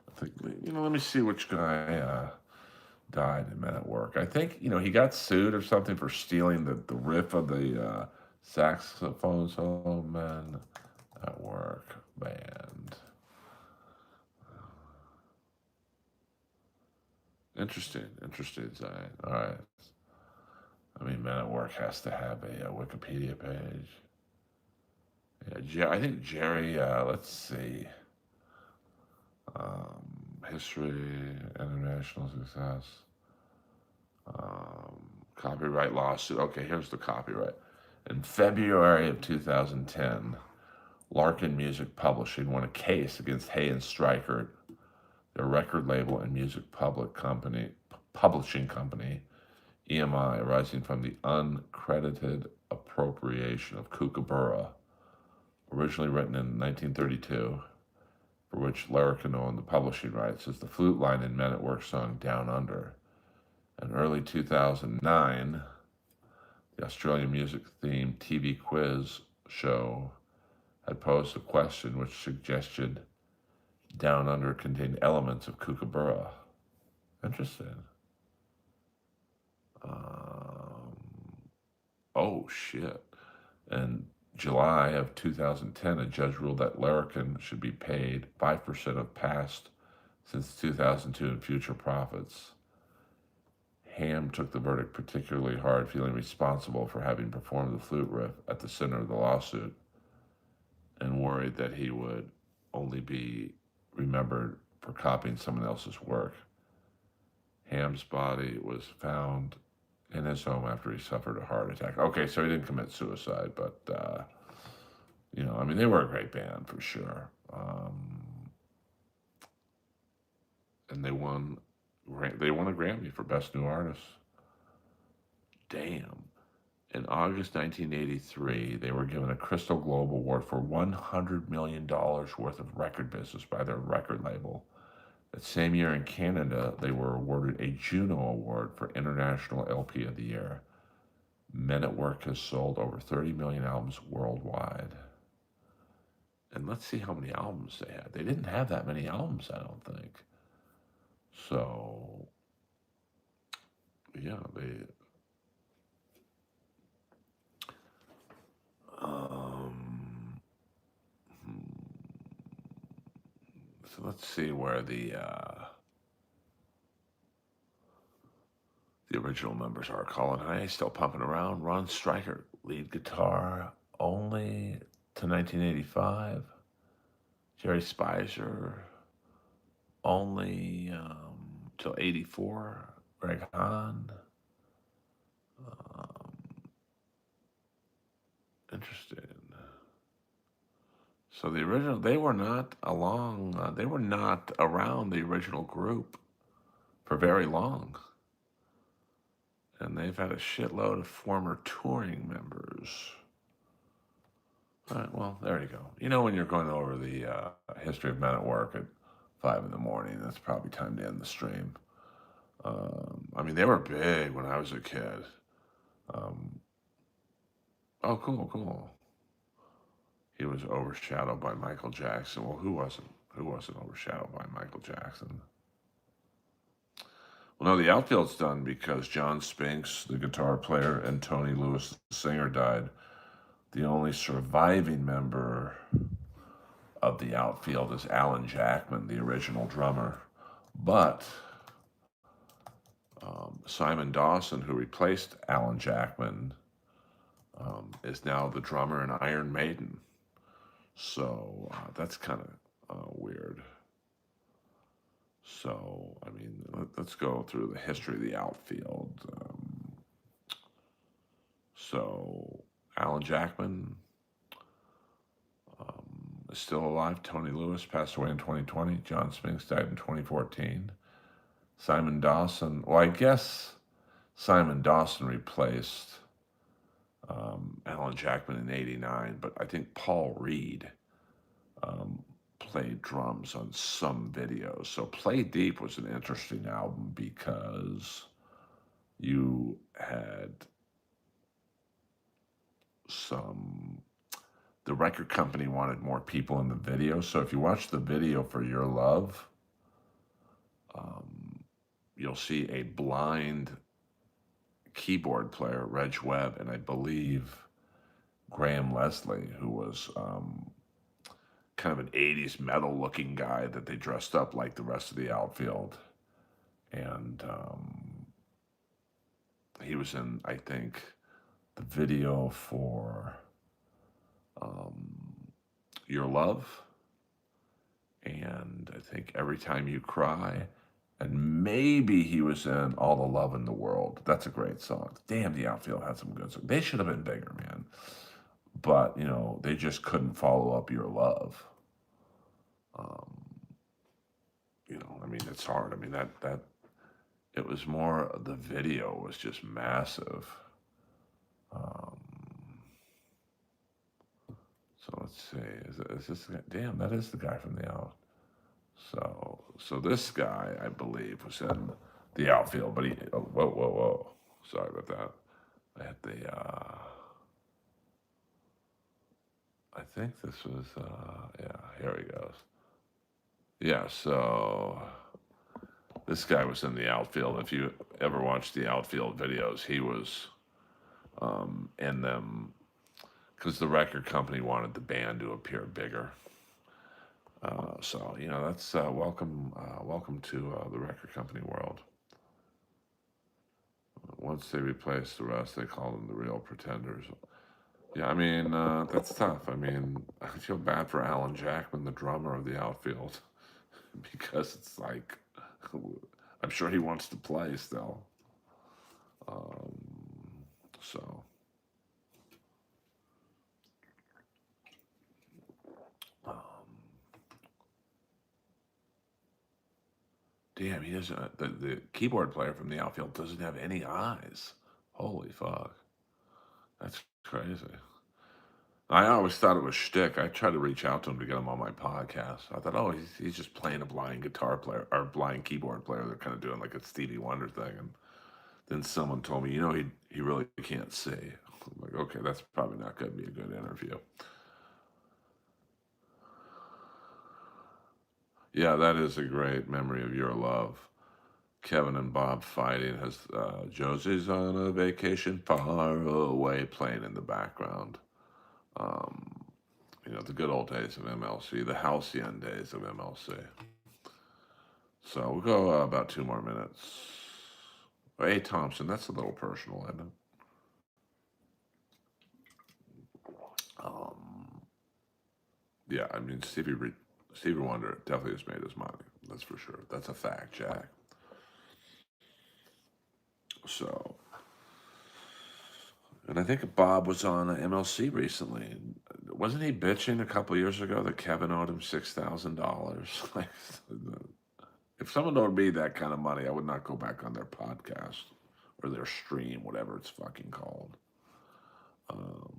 I think let me see which guy died in Men at Work. I think he got sued or something for stealing the riff of the saxophone solo. Men at Work band. Interesting, Zion. All right. I mean, Men at Work has to have a Wikipedia page. Yeah, I think Jerry. Let's see. History, international success, um, copyright lawsuit. Okay, here's the copyright. In February of 2010, Larkin Music Publishing won a case against Hay and Stryker, their record label and music publishing company, EMI, arising from the uncredited appropriation of Kookaburra, originally written in 1932, for which Larkin owned the publishing rights, as the flute line in Men at Work song Down Under. In early 2009, the Australian music-themed TV quiz show, had posed a question which suggested Down Under contained elements of Kookaburra. Interesting. Um, oh, shit. In July of 2010, a judge ruled that Larrikin should be paid 5% of past since 2002 and future profits. Ham took the verdict particularly hard, feeling responsible for having performed the flute riff at the center of the lawsuit, and worried that he would only be remembered for copying someone else's work. Ham's body was found in his home after he suffered a heart attack. Okay, so he didn't commit suicide, but, I mean, they were a great band for sure. And they won a Grammy for Best New Artist. Damn. In August 1983, they were given a Crystal Globe Award for $100 million worth of record business by their record label. That same year in Canada, they were awarded a Juno Award for International LP of the Year. Men at Work has sold over 30 million albums worldwide. And let's see how many albums they had. They didn't have that many albums, I don't think. So, yeah, so let's see where the original members are. Colin Hay, still pumping around. Ron Stryker, lead guitar, only to 1985. Jerry Spicer, only till 84. Greg Hahn. Interesting. So the original, they were not around the original group for very long. And they've had a shitload of former touring members. All right, well, there you go. When you're going over the history of Men at Work at 5 in the morning, that's probably time to end the stream. I mean, they were big when I was a kid. Oh, cool. He was overshadowed by Michael Jackson. Well, who wasn't? Who wasn't overshadowed by Michael Jackson? Well, no, the outfield's done because John Spinks, the guitar player, and Tony Lewis, the singer, died. The only surviving member of the outfield is Alan Jackman, the original drummer. But Simon Dawson, who replaced Alan Jackman, is now the drummer in Iron Maiden. So that's kind of weird. So, I mean, let's go through the history of the outfield. So, Alan Jackman is still alive. Tony Lewis passed away in 2020. John Spinks died in 2014. Simon Dawson, well, I guess Simon Dawson replaced Alan Jackman in '89, but I think Paul Reed played drums on some videos. So Play Deep was an interesting album because you had the record company wanted more people in the video. So if you watch the video for Your Love, you'll see a blind keyboard player, Reg Webb, and I believe Graham Leslie, who was kind of an 80s metal looking guy that they dressed up like the rest of the outfield. And he was in, I think, the video for Your Love, and I think Every Time You Cry, and maybe he was in All the Love in the World. That's a great song. Damn, the outfield had some good songs. They should have been bigger, man. But, they just couldn't follow up Your Love. I mean, it's hard. I mean, that it was more, the video was just massive. So let's see, is this the guy? Damn, that is the guy from the out. So this guy, I believe, was in the outfield, but whoa. Sorry about that. at the, I think this was, yeah, here he goes. Yeah, so this guy was in the outfield. If you ever watched the outfield videos, he was in them because the record company wanted the band to appear bigger. So that's welcome to the record company world. Once they replaced the rest, they called them the real pretenders. Yeah, I mean that's tough. I mean, I feel bad for Alan Jackman, the drummer of the outfield, because it's like I'm sure he wants to play still. Um, so um, damn, he doesn't. The keyboard player from the outfield doesn't have any eyes. Holy fuck, that's crazy. I always thought it was shtick. I tried to reach out to him to get him on my podcast. I thought, oh, he's just playing a blind guitar player or blind keyboard player. They're kind of doing like a Stevie Wonder thing. And then someone told me, he really can't see. I'm like, okay, that's probably not going to be a good interview. Yeah, that is a great memory of your love. Kevin and Bob fighting as Josie's on a vacation far away playing in the background. Um, the good old days of MLC, the halcyon days of MLC. So we'll go about 2 more minutes. A. Thompson, that's a little personal, isn't it? Um, yeah, I mean, Stevie Wonder definitely has made his money. That's for sure. That's a fact, Jack. So, and I think Bob was on MLC recently. Wasn't he bitching a couple years ago that Kevin owed him $6,000? Like, if someone owed me that kind of money, I would not go back on their podcast or their stream, whatever it's fucking called. Um,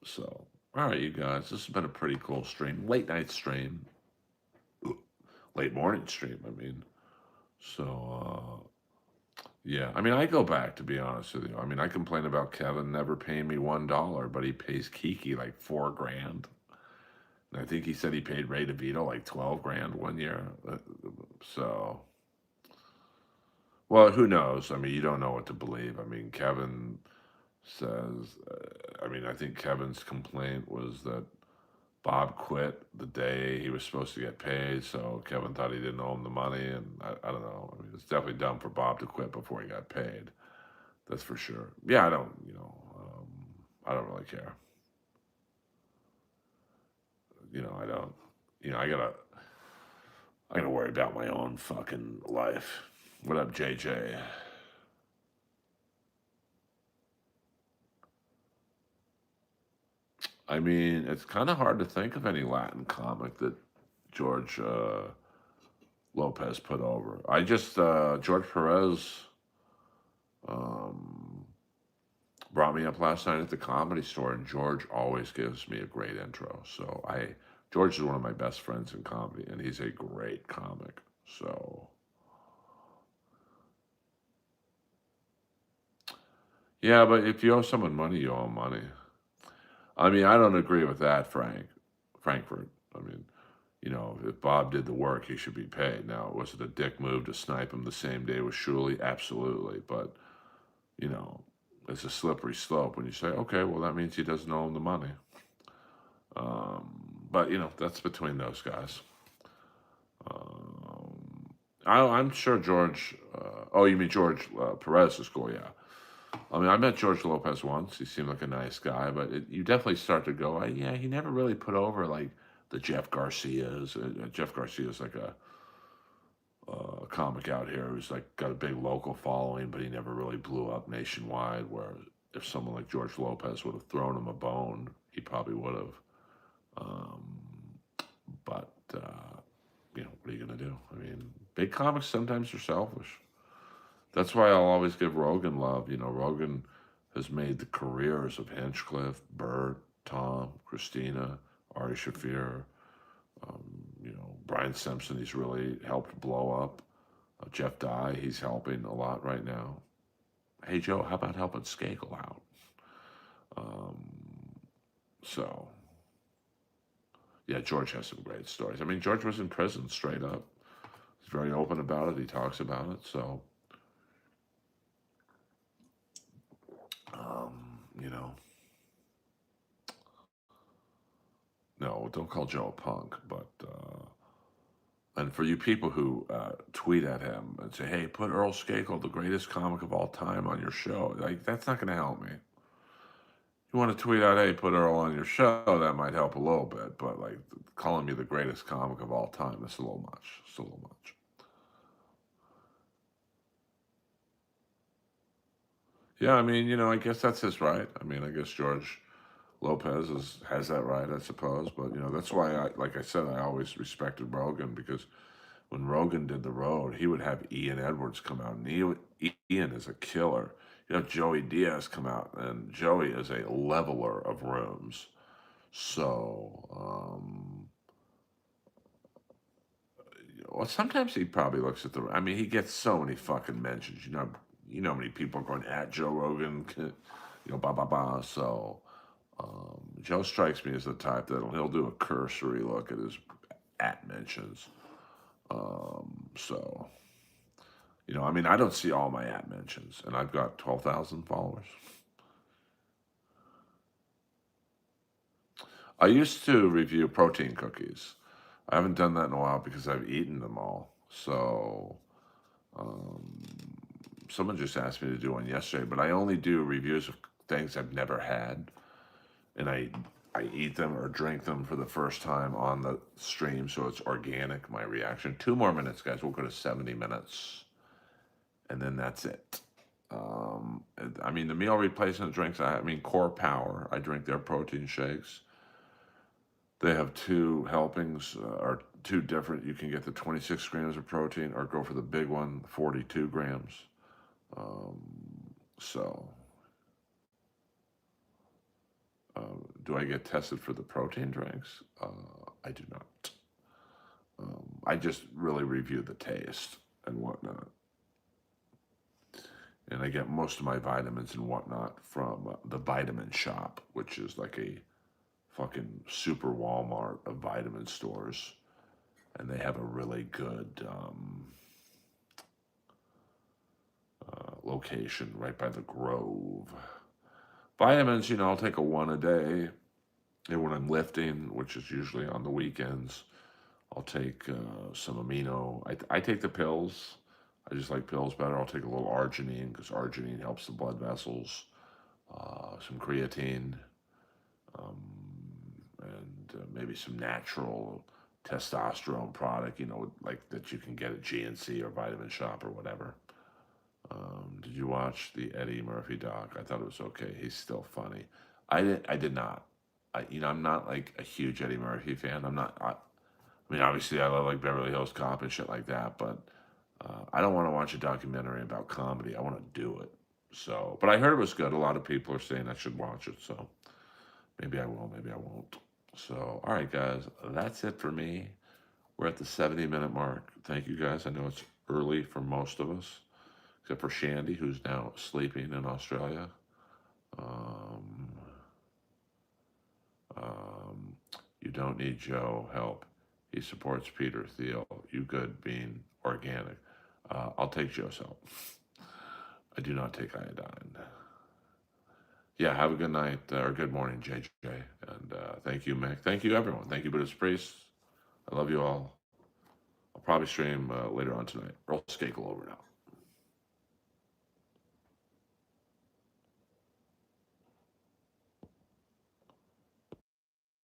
so, all right, you guys, this has been a pretty cool stream. Late night stream. Late morning stream, I mean. So, yeah, I mean, I go back, to be honest with you. I mean, I complain about Kevin never paying me $1, but he pays Kiki like $4,000. And I think he said he paid Ray DeVito like $12,000 one year. So, well, who knows? I mean, you don't know what to believe. I mean, Kevin says, I mean, I think Kevin's complaint was that Bob quit the day he was supposed to get paid, so Kevin thought he didn't owe him the money, and I don't know. I mean, it's definitely dumb for Bob to quit before he got paid. That's for sure. Yeah, I don't really care. I don't. I gotta worry about my own fucking life. What up, JJ? I mean, it's kind of hard to think of any Latin comic that George Lopez put over. I just George Perez um, brought me up last night at the Comedy Store, and George always gives me a great intro. So George is one of my best friends in comedy, and he's a great comic. So yeah, but if you owe someone money, you owe 'em money. I mean, I don't agree with that, Frankfurt. I mean, if Bob did the work, he should be paid. Now, was it a dick move to snipe him the same day with Shuley? Absolutely. But, you know, it's a slippery slope when you say, okay, well, that means he doesn't owe him the money. But, that's between those guys. I'm sure George, oh, you mean George Perez is cool, yeah. I mean, I met George Lopez once. He seemed like a nice guy, but you definitely start to go, yeah, he never really put over like the Jeff Garcias. Jeff Garcia's like a comic out here who's like got a big local following, but he never really blew up nationwide. Where if someone like George Lopez would have thrown him a bone, he probably would have. Um, but what are you gonna do? I mean, big comics sometimes are selfish. That's why I'll always give Rogan love. Rogan has made the careers of Hinchcliffe, Bert, Tom, Christina, Ari Shafir, um, Brian Simpson. He's really helped blow up. Jeff Dye, he's helping a lot right now. hey Joe, how about helping Skakel out? Um, so yeah, George has some great stories. I mean, George was in prison straight up. He's very open about it. He talks about it. So, you know, no, don't call Joe a punk, but and for you people who tweet at him and say, "Hey, put Earl Skakel, the greatest comic of all time, on your show," like that's not going to help me. You want to tweet out, "Hey, put Earl on your show," that might help a little bit, but like calling me the greatest comic of all time, that's a little much. It's a little much. Yeah, I mean, I guess that's his right. I mean, I guess George Lopez has that right, I suppose. But that's why like I said, I always respected Rogan because when Rogan did the road, he would have Ian Edwards come out, and Ian is a killer. Joey Diaz come out, and Joey is a leveler of rooms. So, well, sometimes he probably looks at the. I mean, he gets so many fucking mentions. How many people are going at Joe Rogan. Blah blah blah. So, Joe strikes me as the type that he'll do a cursory look at his at mentions. So, I mean, I don't see all my at mentions, and I've got 12,000 followers. I used to review protein cookies. I haven't done that in a while because I've eaten them all. So, um, someone just asked me to do one yesterday, but I only do reviews of things I've never had, and I eat them or drink them for the first time on the stream, so it's organic. My reaction. 2 more minutes, guys. We'll go to 70 minutes, and then that's it. I mean, the meal replacement drinks. I mean, Core Power. I drink their protein shakes. They have two helpings, or two different. You can get the 26 grams of protein, or go for the big one, 42 grams. Um, so, do I get tested for the protein drinks? I do not. I just really review the taste and whatnot. And I get most of my vitamins and whatnot from the Vitamin Shop, which is like a fucking super Walmart of vitamin stores. And they have a really good location right by the Grove. Vitamins, I'll take a one a day. And when I'm lifting, which is usually on the weekends, I'll take some amino. I take the pills. I just like pills better. I'll take a little arginine because arginine helps the blood vessels. Some creatine, um, and maybe some natural testosterone product, like that you can get at GNC or Vitamin Shop or whatever. Did you watch the Eddie Murphy doc? I thought it was okay. He's still funny. I did not. I'm not like a huge Eddie Murphy fan. I'm not. I mean, obviously, I love like Beverly Hills Cop and shit like that, but I don't want to watch a documentary about comedy. I want to do it. So, but I heard it was good. A lot of people are saying I should watch it. So maybe I will. Maybe I won't. So, all right, guys, that's it for me. We're at the 70-minute mark. Thank you, guys. I know it's early for most of us, except for Shandy, who's now sleeping in Australia. Um, um, you don't need Joe help. He supports Peter Thiel. You good being organic. I'll take Joe's help. I do not take iodine. Yeah, have a good night or good morning, JJ. And thank you, Mick. Thank you, everyone. Thank you, Buddhist Priest. I love you all. I'll probably stream later on tonight. Earl Skakel over now.